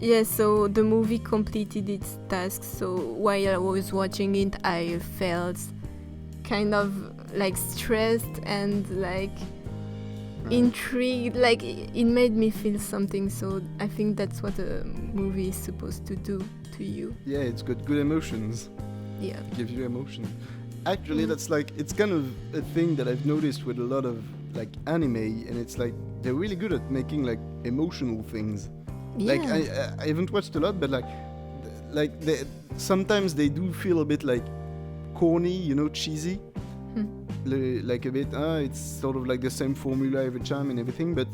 Yeah, so the movie completed its task. So while I was watching it, I felt kind of like stressed and like intrigued. Like it made me feel something. So I think that's what a movie is supposed to do to you. Yeah, it's got good emotions. Yeah. Gives you emotion. Actually, that's like, it's kind of a thing that I've noticed with a lot of like anime, and it's like they're really good at making like emotional things. Yeah. Like I haven't watched a lot, but like they sometimes they do feel a bit like corny, cheesy. Like a bit, it's sort of like the same formula every time and everything, but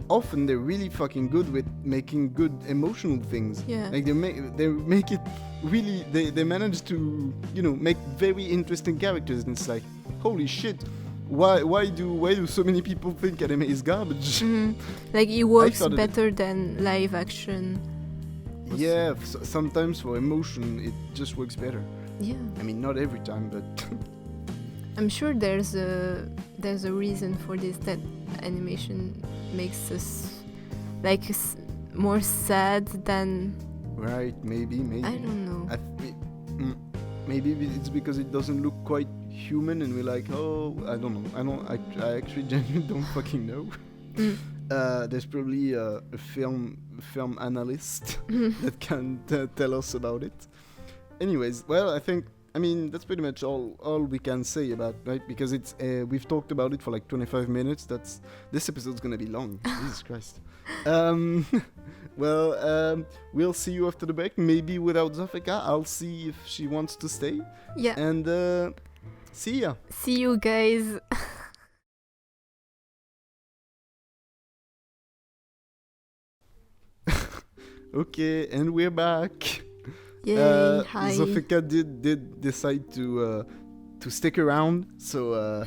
often they're really fucking good with making good emotional things. Yeah. Like they make it really, they manage to make very interesting characters, and it's like, holy shit, why do so many people think anime is garbage? Like it works better than live action. Yeah, sometimes for emotion it just works better. Yeah. I mean, not every time, but I'm sure there's a reason for this, that animation makes us like more sad than right, maybe. I don't know. Maybe it's because it doesn't look quite human, and we're like, oh, I don't know. I actually genuinely don't fucking know. There's probably a film analyst that can tell us about it. Anyways, well, I mean that's pretty much all we can say about, right? Because it's we've talked about it for like 25 minutes. This episode's gonna be long. Jesus Christ. Well, we'll see you after the break. Maybe without Szofika. I'll see if she wants to stay. Yeah. And see ya. See you guys. Okay, and we're back. Yay! Hi. Szofika did decide to stick around, so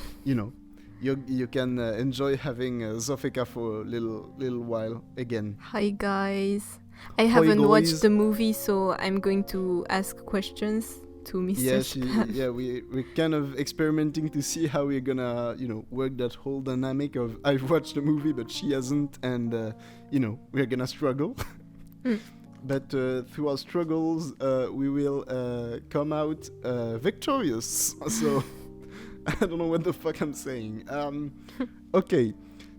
you can enjoy having Szofika for a little while again. Hi guys. I haven't guys? watched the movie, so I'm going to ask questions to Mr. Spam. We're kind of experimenting to see how we're gonna work that whole dynamic of I've watched the movie but she hasn't, and we're gonna struggle. But through our struggles, we will come out victorious. So I don't know what the fuck I'm saying. Okay,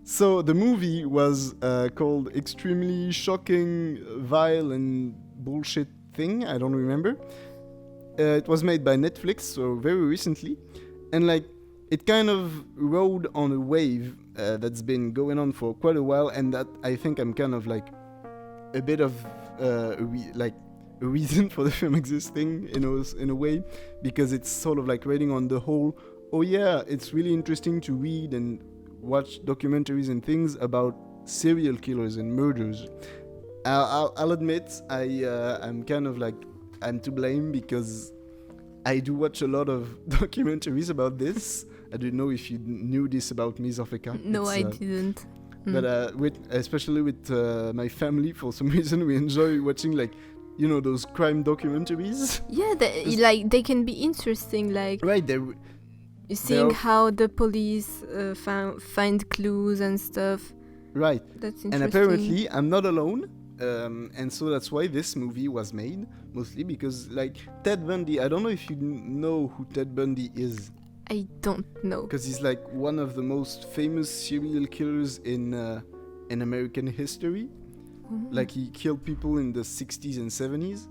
so the movie was called Extremely Shocking, Vile, and Bullshit Thing. I don't remember. It was made by Netflix, so very recently, and like it kind of rode on a wave that's been going on for quite a while, and that I think I'm kind of like a bit of a reason for the film existing in a way, because it's sort of like rating on the whole. Oh yeah, it's really interesting to read and watch documentaries and things about serial killers and murders. I'll admit I'm kind of like I'm to blame, because I do watch a lot of documentaries about this. I don't know if you knew this about me, Szofika. No, I didn't. But especially with my family, for some reason we enjoy watching like those crime documentaries. Yeah, they can be interesting. Like right, seeing how the police find clues and stuff. Right. That's interesting. And apparently I'm not alone. And so that's why this movie was made, mostly because like Ted Bundy, I don't know if you know who Ted Bundy is. I don't know. Because he's like one of the most famous serial killers in American history. Mm-hmm. Like he killed people in the 60s and 70s.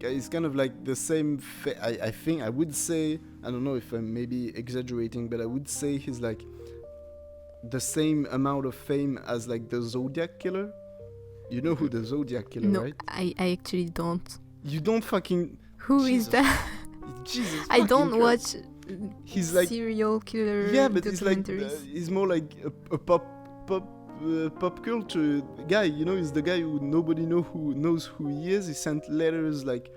It's kind of like the same, I think, I would say, I don't know if I'm maybe exaggerating, but I would say he's like the same amount of fame as like the Zodiac Killer. You know who the Zodiac Killer, no, right? I actually don't. You don't fucking... Who Jesus. Is that? Jesus I don't watch he's like serial killer. Yeah, but he's like he's more like a pop culture guy. He's the guy who nobody knows who he is. He sent letters like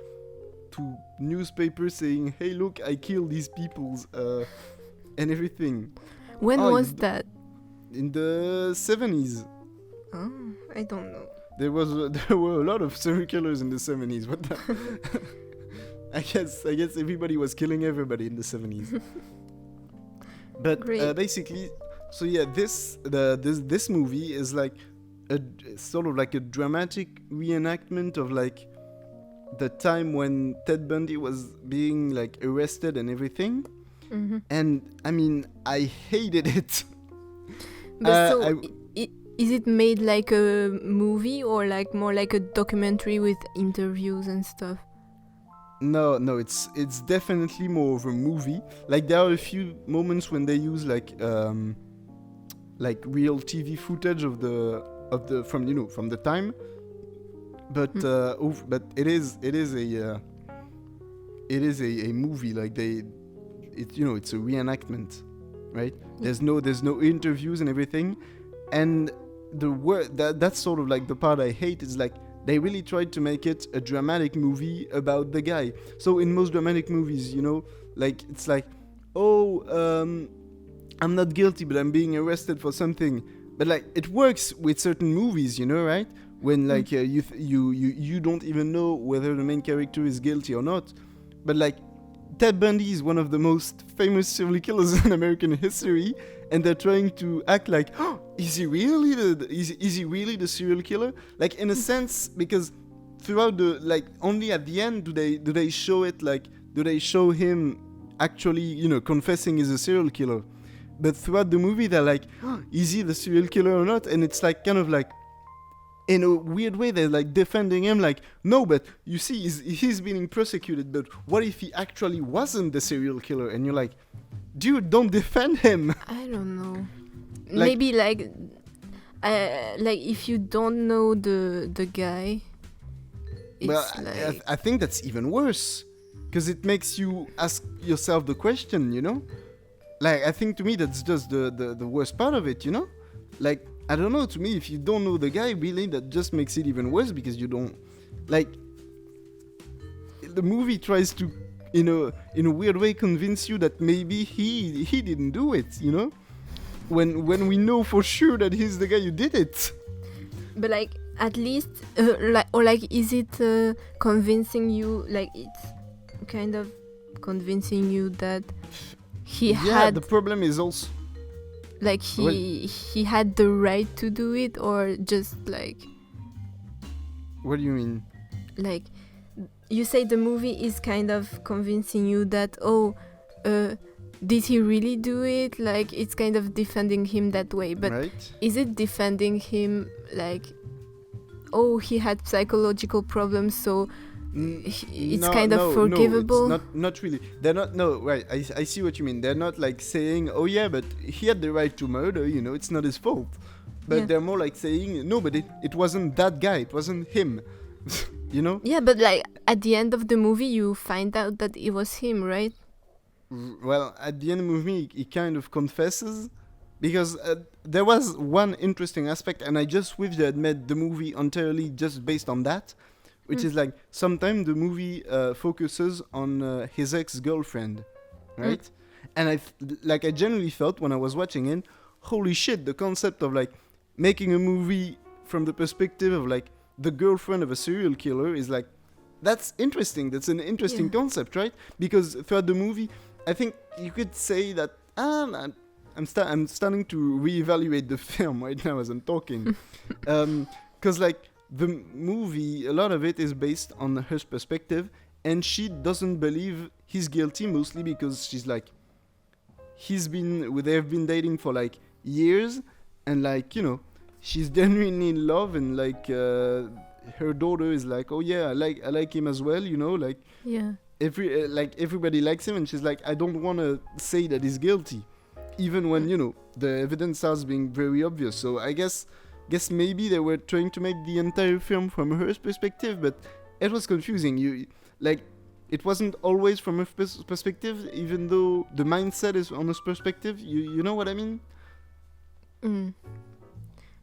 to newspapers saying, "Hey, look, I killed these peoples," and everything. When was that? In the 70s. Oh, I don't know. There were a lot of serial killers in the 70s. What the? I guess everybody was killing everybody in the 70s. But basically, so yeah, this movie is like a sort of like a dramatic reenactment of like the time when Ted Bundy was being like arrested and everything. Mm-hmm. And I mean, I hated it. But is it made like a movie or like more like a documentary with interviews and stuff? No, it's definitely more of a movie. Like there are a few moments when they use like real TV footage of the from the time, but but it is a movie. Like it's a reenactment, right? There's no interviews and everything, and the word that's sort of like the part I hate is like they really tried to make it a dramatic movie about the guy. So in most dramatic movies, like it's like, I'm not guilty, but I'm being arrested for something. But like it works with certain movies, right? When like you don't even know whether the main character is guilty or not. but like Ted Bundy is one of the most famous serial killers in American history, and they're trying to act like, oh, is he really is he really the serial killer? Like in a sense, because throughout the like only at the end do they show it, like do they show him actually, you know, confessing he's a serial killer. But throughout the movie they're like, oh, is he the serial killer or not? And it's like kind of like in a weird way they're like defending him, like, no, but you see he's being prosecuted, but what if he actually wasn't the serial killer? And you're like, dude, don't defend him. I don't know. Maybe like if you don't know the guy, it's well, like I think that's even worse, because it makes you ask yourself the question, you know? Like, I think to me that's just the worst part of it, you know? Like, I don't know, to me, if you don't know the guy, really, that just makes it even worse, because you don't... Like, the movie tries to, in a weird way, convince you that maybe he didn't do it, you know? When we know for sure that he's the guy who did it. But like, at least, is it convincing you, like, it's kind of convincing you that he had... the problem is also... Like, he had the right to do it, or just, like... What do you mean? Like, you say the movie is kind of convincing you that, did he really do it? Like, it's kind of defending him that way. But right? Is it defending him, like, he had psychological problems, so it's kind of forgivable? No, it's not really. They're not, no, right, I see what you mean. They're not like saying, oh yeah, but he had the right to murder, you know, it's not his fault. But they're more like saying, no, but it wasn't that guy, it wasn't him, you know? Yeah, but like, at the end of the movie, you find out that it was him, right? Well, at the end of the movie, he kind of confesses, because there was one interesting aspect, and I just wish they had made the movie entirely just based on that, which is like, sometimes the movie focuses on his ex-girlfriend, right? And I genuinely thought when I was watching it, holy shit, the concept of like making a movie from the perspective of like the girlfriend of a serial killer is like, that's interesting. That's an interesting concept, right? Because throughout the movie, I think you could say that I'm starting to reevaluate the film right now as I'm talking, because like the movie, a lot of it is based on her perspective, and she doesn't believe he's guilty, mostly because she's like, they've been dating for like years, and like, you know, she's genuinely in love, and like her daughter is like, oh yeah, I like him as well, you know, like everybody likes him, and she's like, I don't want to say that he's guilty, even when, you know, the evidence starts being very obvious. So I guess maybe they were trying to make the entire film from her perspective, but it was confusing. It wasn't always from her perspective, even though the mindset is on her perspective. You know what I mean?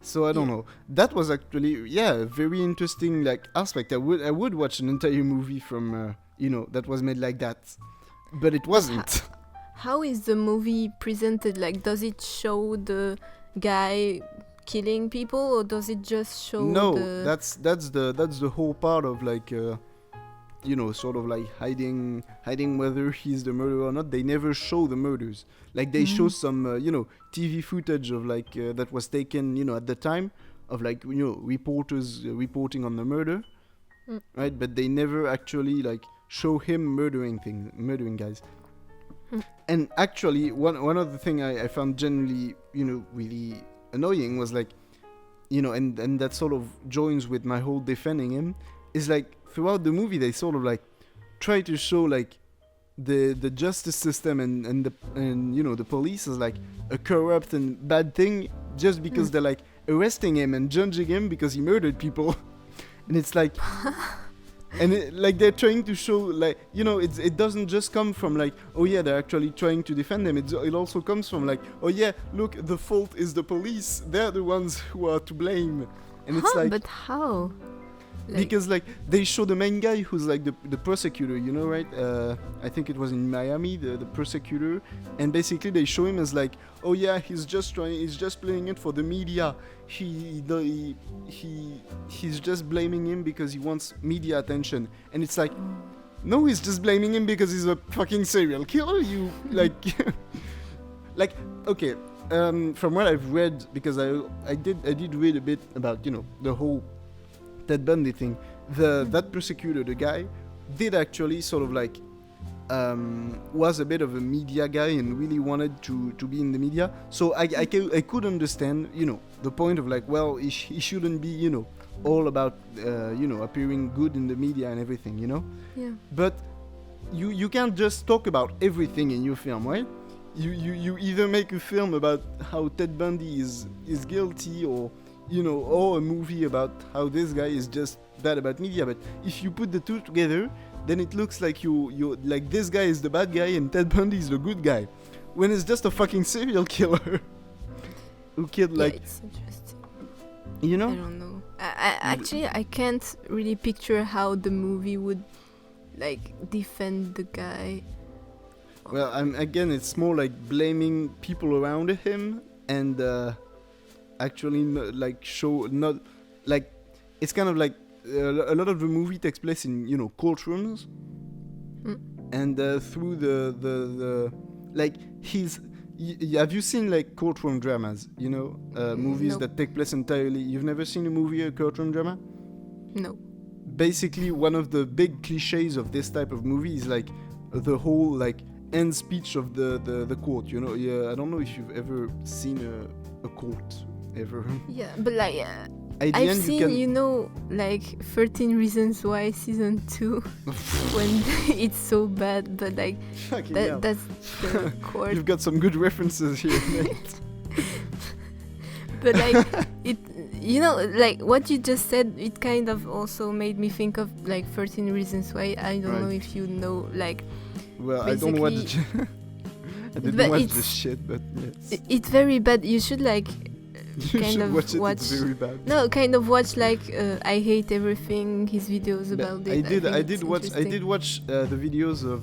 So I don't know. That was actually a very interesting like aspect. I would watch an entire movie from that was made like that, but it wasn't. How is the movie presented? Like, does it show the guy killing people, or does it just show? No, that's the whole part of like sort of like hiding whether he's the murderer or not. They never show the murders. Like they show some TV footage of like that was taken at the time of like reporters reporting on the murder, right? But they never actually like show him murdering guys. And actually one of the thing I found generally really annoying was like and that sort of joins with my whole defending him, is like throughout the movie they sort of like try to show like the justice system and the police as like a corrupt and bad thing, just because they're like arresting him and judging him because he murdered people. And it's like and like they're trying to show like it doesn't just come from like, oh yeah, they're actually trying to defend them. It also comes from like, oh yeah, look, the fault is the police, they're the ones who are to blame. And it's like, but how? Because like they show the main guy who's like the prosecutor, right? I think it was in Miami, the prosecutor, and basically they show him as like, oh yeah, he's just playing it for the media. He's just blaming him because he wants media attention. And it's like, No, he's just blaming him because he's a fucking serial killer. You like, like okay. From what I've read, because I did read a bit about the whole Ted Bundy thing. That prosecutor, the guy, did actually sort of like was a bit of a media guy and really wanted to be in the media. So I could understand the point of like, well, he shouldn't be all about appearing good in the media and everything, Yeah. But you can't just talk about everything in your film, right? You either make a film about how Ted Bundy is guilty, or or a movie about how this guy is just bad about media. But if you put the two together, then it looks like you like this guy is the bad guy and Ted Bundy is the good guy, when it's just a fucking serial killer who killed like. Yeah, it's interesting. I don't know. I can't really picture how the movie would like defend the guy. Well, again, it's more like blaming people around him and actually not like it's kind of like a lot of the movie takes place in courtrooms, and through the like have you seen like courtroom dramas? Movies Nope. that take place entirely. You've never seen a movie, a courtroom drama? No. Basically, one of the big cliches of this type of movie is like the whole like end speech of the court. Yeah, I don't know if you've ever seen a court ever. Yeah, but like At the I've end, seen like 13 Reasons Why season 2 when it's so bad, but like Fucking hell. that's the court. You've got some good references here, mate. But like it, like what you just said, it kind of also made me think of like 13 Reasons Why. I don't know Right. if you know, like Well, I don't watch. I didn't But watch it's- this shit, but yes. it's very bad. You should like You kind should of watch it. watch. It's very bad. No, kind of watch like I Hate Everything, his videos But about it. I think did it's watch. I interesting. did watch the videos of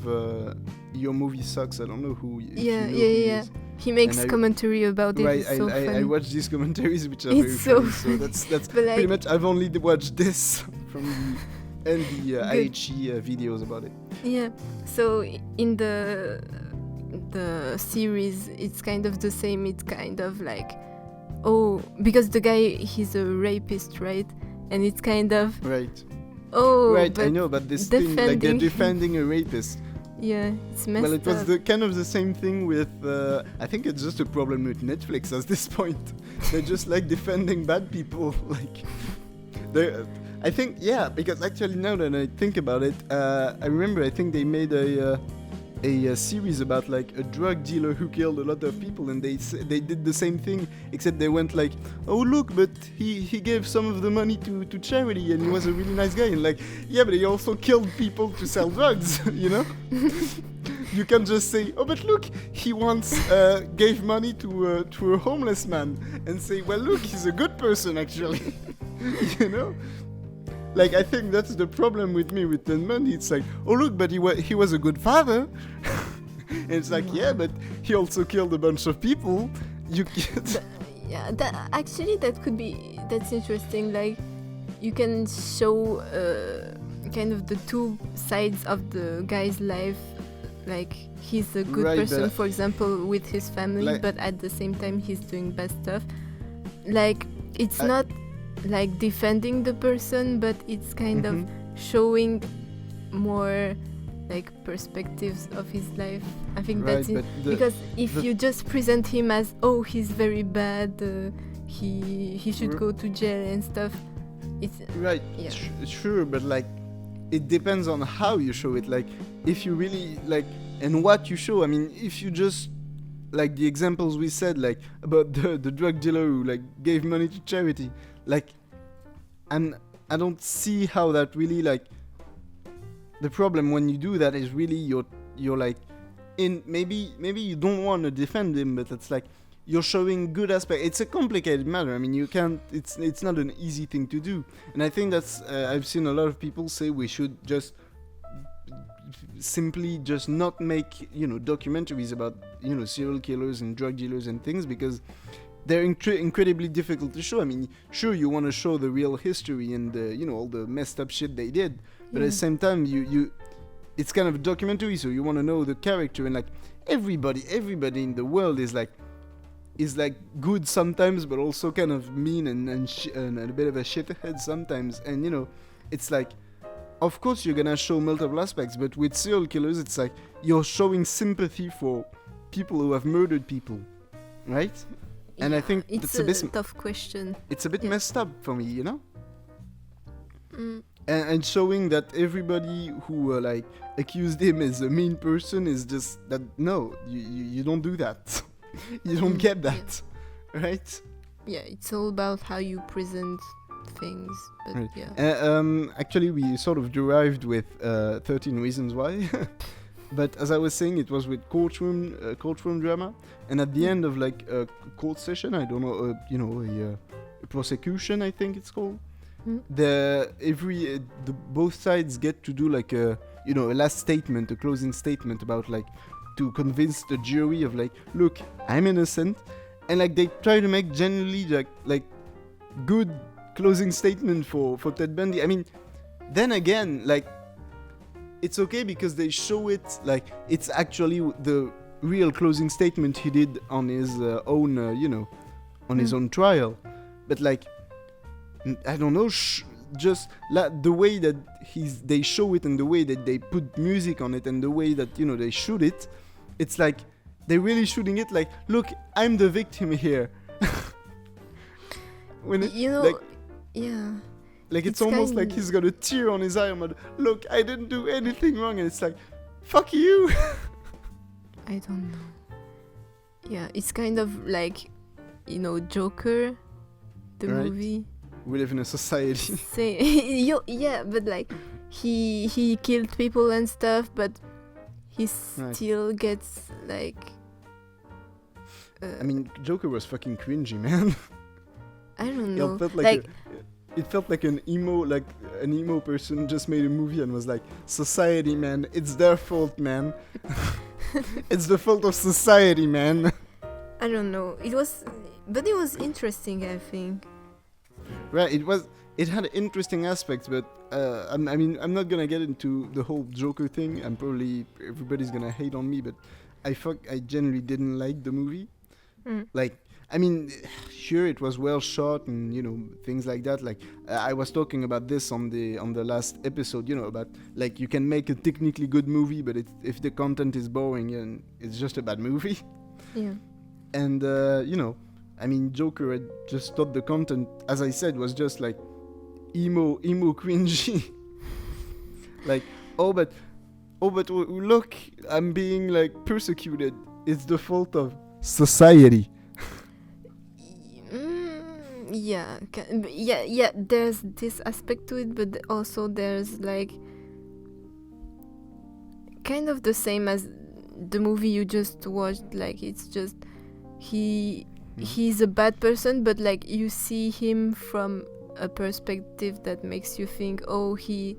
Your Movie Sucks. I don't know who. If Yeah, you know who he yeah. is. He makes And I- commentary about it. Right, It's so funny. I watched these commentaries, which are It's very so funny. So that's But pretty like, much. I've only watched this from the and the Good. IHE videos about it. yeah. So in the series, it's kind of the same. It's kind of like, oh, because the guy, he's a rapist, right? And it's kind of, Right. oh, Right. but I know, but this thing, like they're defending- defending a rapist. yeah, it's messed Well, it was up. the kind of the same thing with. I think it's just a problem with Netflix at this point. They're just like defending bad people. Like, they. I think because actually now that I think about it, I remember I think they made a series about like a drug dealer who killed a lot of people, and they did the same thing, except they went like, oh look, but he gave some of the money to charity and he was a really nice guy, and like, yeah, but he also killed people to sell drugs. You can't just say, oh, but look, he once gave money to a homeless man, and say, well, look, he's a good person actually. Like, I think that's the problem with me with Ted Bundy. It's like, oh look, but he was a good father. And it's like, yeah, but he also killed a bunch of people. You can't. Yeah, that's interesting. Like, you can show kind of the two sides of the guy's life. Like, he's a good Right, person, but- for example, with his family, Like- but at the same time, he's doing bad stuff. Like, it's not like defending the person, but it's kind of showing more like perspectives of his life. I think that's it. Because if you just present him as, oh, he's very bad, he should go to jail and stuff, it's Right, yeah. Sure, but like, it depends on how you show it. Like, if you really like, and what you show. I mean, if you just like the examples we said, like about the drug dealer who like gave money to charity, like, and I don't see how that really like. The problem when you do that is really you're like, in maybe you don't want to defend him, but it's like you're showing good aspect. It's a complicated matter. I mean, you can't. It's not an easy thing to do, and I think that's. I've seen a lot of people say we should just simply just not make documentaries about serial killers and drug dealers and things, because they're incredibly difficult to show. I mean, sure, you want to show the real history and all the messed up shit they did, but at the same time, it's kind of a documentary, so you want to know the character, and like everybody in the world is like good sometimes, but also kind of mean and a bit of a shithead sometimes. And you know, it's like, of course you're gonna show multiple aspects, but with serial killers, it's like you're showing sympathy for people who have murdered people, right? And I think it's a bit tough question. It's a bit messed up for me, you know. Mm. And showing that everybody who like accused him as a mean person is just that. No, you don't do that. You don't get that, right? Yeah, it's all about how you present things, but Right. yeah. Actually, we sort of derived with 13 Reasons Why. But as I was saying, it was with courtroom drama, and at the end of like a court session, I don't know, a prosecution, I think it's called. Both sides get to do like a last statement, a closing statement about like to convince the jury of like, look, I'm innocent, and like they try to make generally like good closing statement for Ted Bundy. I mean, then again, like, it's okay because they show it like it's actually the real closing statement he did on his own, his own trial. But like, I don't know, just the way that they show it and the way that they put music on it and the way that they shoot it, it's like they're really shooting it like, look, I'm the victim here. When it, yeah. Like it's almost like he's got a tear on his eye. I'm like, look, I didn't do anything wrong, and it's like, fuck you. I don't know. Yeah, it's kind of like, Joker, the Right. movie. We live in a society. Yeah, but like he killed people and stuff, but he still gets like. I mean, Joker was fucking cringy, man. I don't know. It felt like an emo person just made a movie and was like, society, man, it's their fault, man. It's the fault of society, man. I don't know. It was interesting, I think. Right, it had interesting aspects, but I'm not gonna get into the whole Joker thing. I'm probably, everybody's gonna hate on me, but I generally didn't like the movie. Like, I mean, sure, it was well shot and things like that. Like I was talking about this on the last episode, about like you can make a technically good movie, but if the content is boring, and it's just a bad movie. Yeah. And I mean, Joker, I just thought the content, as I said, was just like emo cringy. Like, but look, I'm being like persecuted. It's the fault of society. Yeah. There's this aspect to it, but also there's like kind of the same as the movie you just watched. Like, it's just he's a bad person, but like you see him from a perspective that makes you think, oh, he's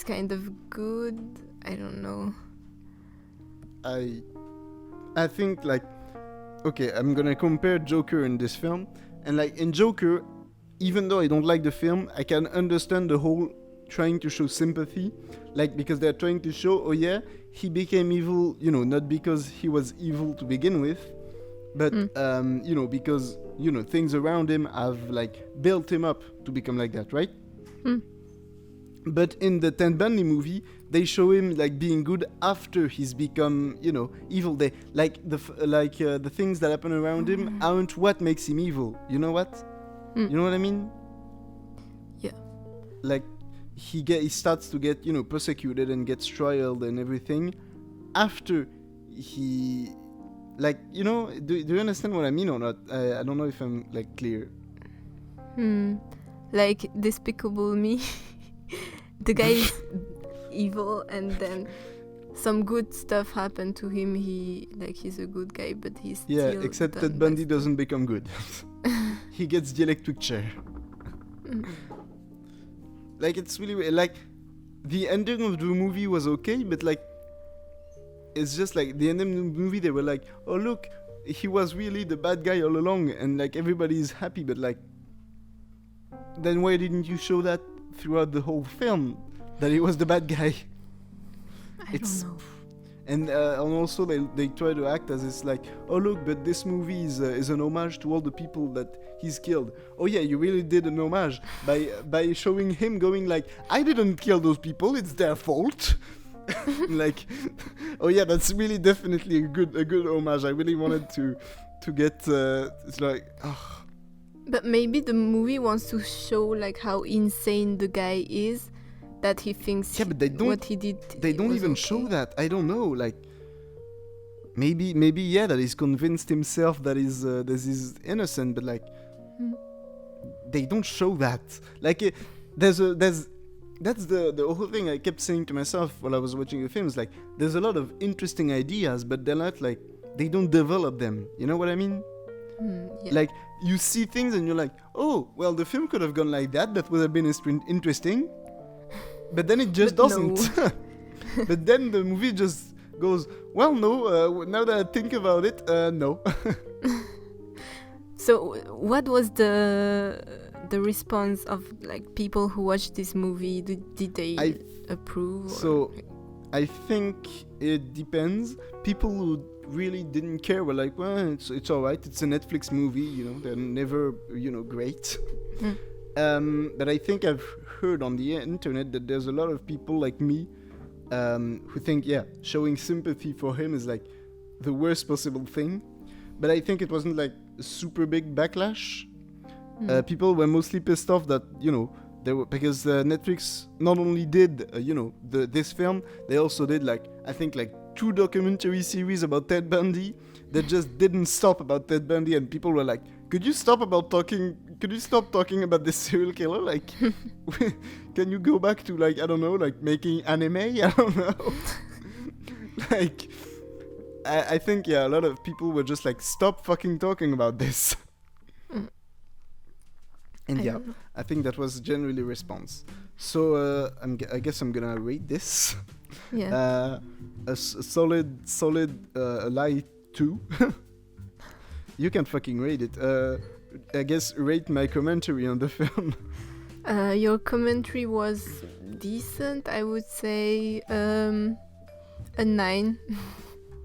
kind of good. I don't know. I think like, okay, I'm gonna compare Joker in this film, and like in Joker, even though I don't like the film, I can understand the whole trying to show sympathy, like because they're trying to show, oh yeah, he became evil, not because he was evil to begin with, but because things around him have like built him up to become like that, right? But in the Ted Bundy movie, they show him like being good after he's become, evil. They like the things that happen around him aren't what makes him evil. You know what? You know what I mean? Yeah. Like he starts to get persecuted and gets trialed and everything after he, like, do you understand what I mean or not? I don't know if I'm like clear. Like Despicable Me. The guy is evil, and then some good stuff happened to him. He's a good guy, but he's still except that Bundy doesn't become good. He gets the electric chair. Like, it's really weird. Like, the ending of the movie was okay, but like, it's just like the ending of the movie, they were like, oh look, he was really the bad guy all along, and like everybody is happy, but like, then why didn't you show that throughout the whole film? Like, that he was the bad guy. I don't know. And also they try to act as it's like, oh look, but this movie is an homage to all the people that he's killed. Oh yeah, you really did an homage by showing him going like, I didn't kill those people, it's their fault. Like, oh yeah, that's really definitely a good homage. I really wanted to get it's like, oh. But maybe the movie wants to show like how insane the guy is, that he thinks but they don't, what he did. They don't even show that. I don't know. Like, maybe yeah, that he's convinced himself that he's innocent, but like, they don't show that. Like, that's the whole thing I kept saying to myself while I was watching the film. Is like, there's a lot of interesting ideas, but they're not like, they don't develop them. You know what I mean? Yeah. Like, you see things and you're like, oh, well, the film could have gone like that. That would have been interesting. But then it just doesn't. No. But then the movie just goes, well, no, now that I think about it, no. So what was the response of like people who watched this movie? Did they approve? So I think it depends. People who really didn't care were like, well, it's all right. It's a Netflix movie, you know, they're never, great. But I think I've heard on the internet that there's a lot of people like me who think, yeah, showing sympathy for him is like the worst possible thing. But I think it wasn't like a super big backlash. People were mostly pissed off that, they were, because Netflix not only did, this film, they also did like, I think like 2 documentary series about Ted Bundy that just didn't stop about Ted Bundy, and people were like, could you stop talking about this serial killer? Like, can you go back to like, I don't know, like making anime? I don't know. Like, I think, yeah, a lot of people were just like, stop fucking talking about this. And yeah, I think that was generally response. So I guess I'm gonna rate this. Yeah. A solid light 2. You can fucking rate it. I guess rate my commentary on the film. Your commentary was decent. I would say a 9.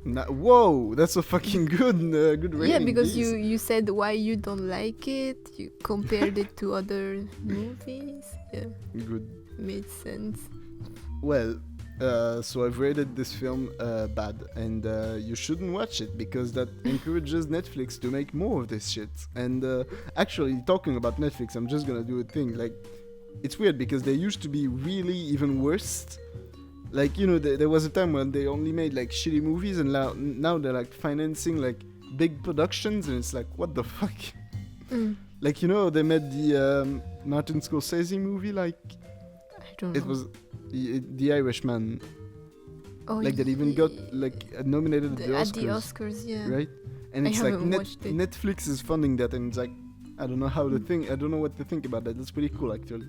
Whoa, that's a fucking good rating. Yeah, because you said why you don't like it. You compared it to other movies. Yeah. Good. Made sense. Well, so I've rated this film bad, and you shouldn't watch it because that encourages Netflix to make more of this shit. And actually, talking about Netflix, I'm just gonna do a thing. Like, it's weird because they used to be really even worse. Like, there was a time when they only made like shitty movies, and now they're like financing like big productions, and it's like, what the fuck? Like, they made the Martin Scorsese movie, like, I don't know. It was the Irishman. Oh, like that even got like nominated at the Oscars. At the Oscars, yeah. Right? And it's like Netflix is funding that, and it's like, I don't know how to think. I don't know what to think about that. That's pretty cool, actually.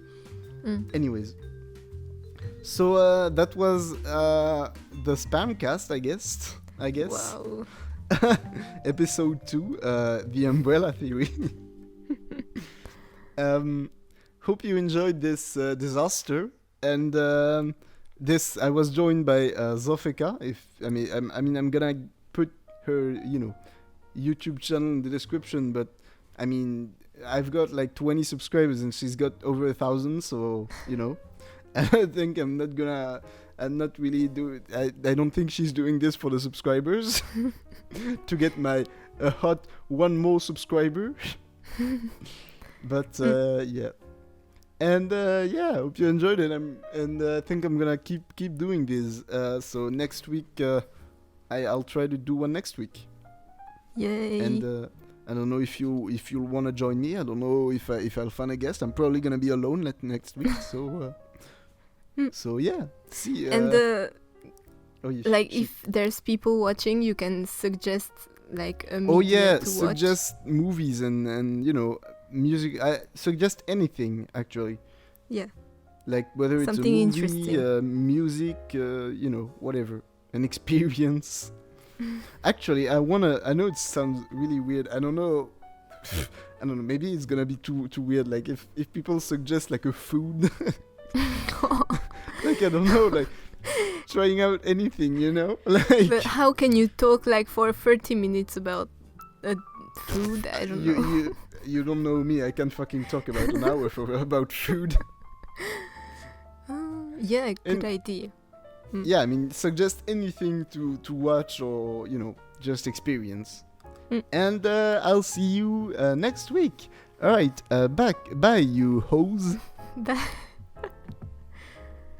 Anyways. So that was the Spamcast, I guess. Wow. Episode 2, the Umbrella Theory. Hope you enjoyed this disaster. And this, I was joined by Szofika. I'm gonna put her, YouTube channel in the description. But I mean, I've got like 20 subscribers, and she's got over 1,000. So I think I don't think she's doing this for the subscribers to get my hot one more subscriber. But yeah. And yeah, hope you enjoyed it. I think I'm gonna keep doing this. So next week, I'll try to do one next week. Yay! And I don't know if you'll wanna join me. I don't know if I'll find a guest. I'm probably gonna be alone next week. So so yeah, see. And if there's people watching, you can suggest like a movie to suggest watch. Movies and music. I suggest anything actually. Yeah. Like whether Something it's a movie, music, whatever, an experience. Actually, I know it sounds really weird. I don't know. Maybe it's gonna be too weird. Like if people suggest like a food. Like, I don't know, like trying out anything, you know? Like, But how can you talk like for 30 minutes about food? I don't know. You don't know me. I can fucking talk about an hour about food. Yeah, good idea. Yeah, I mean, suggest anything to watch or, you know, just experience. And I'll see you next week. All right, bye, you hoes. Bye.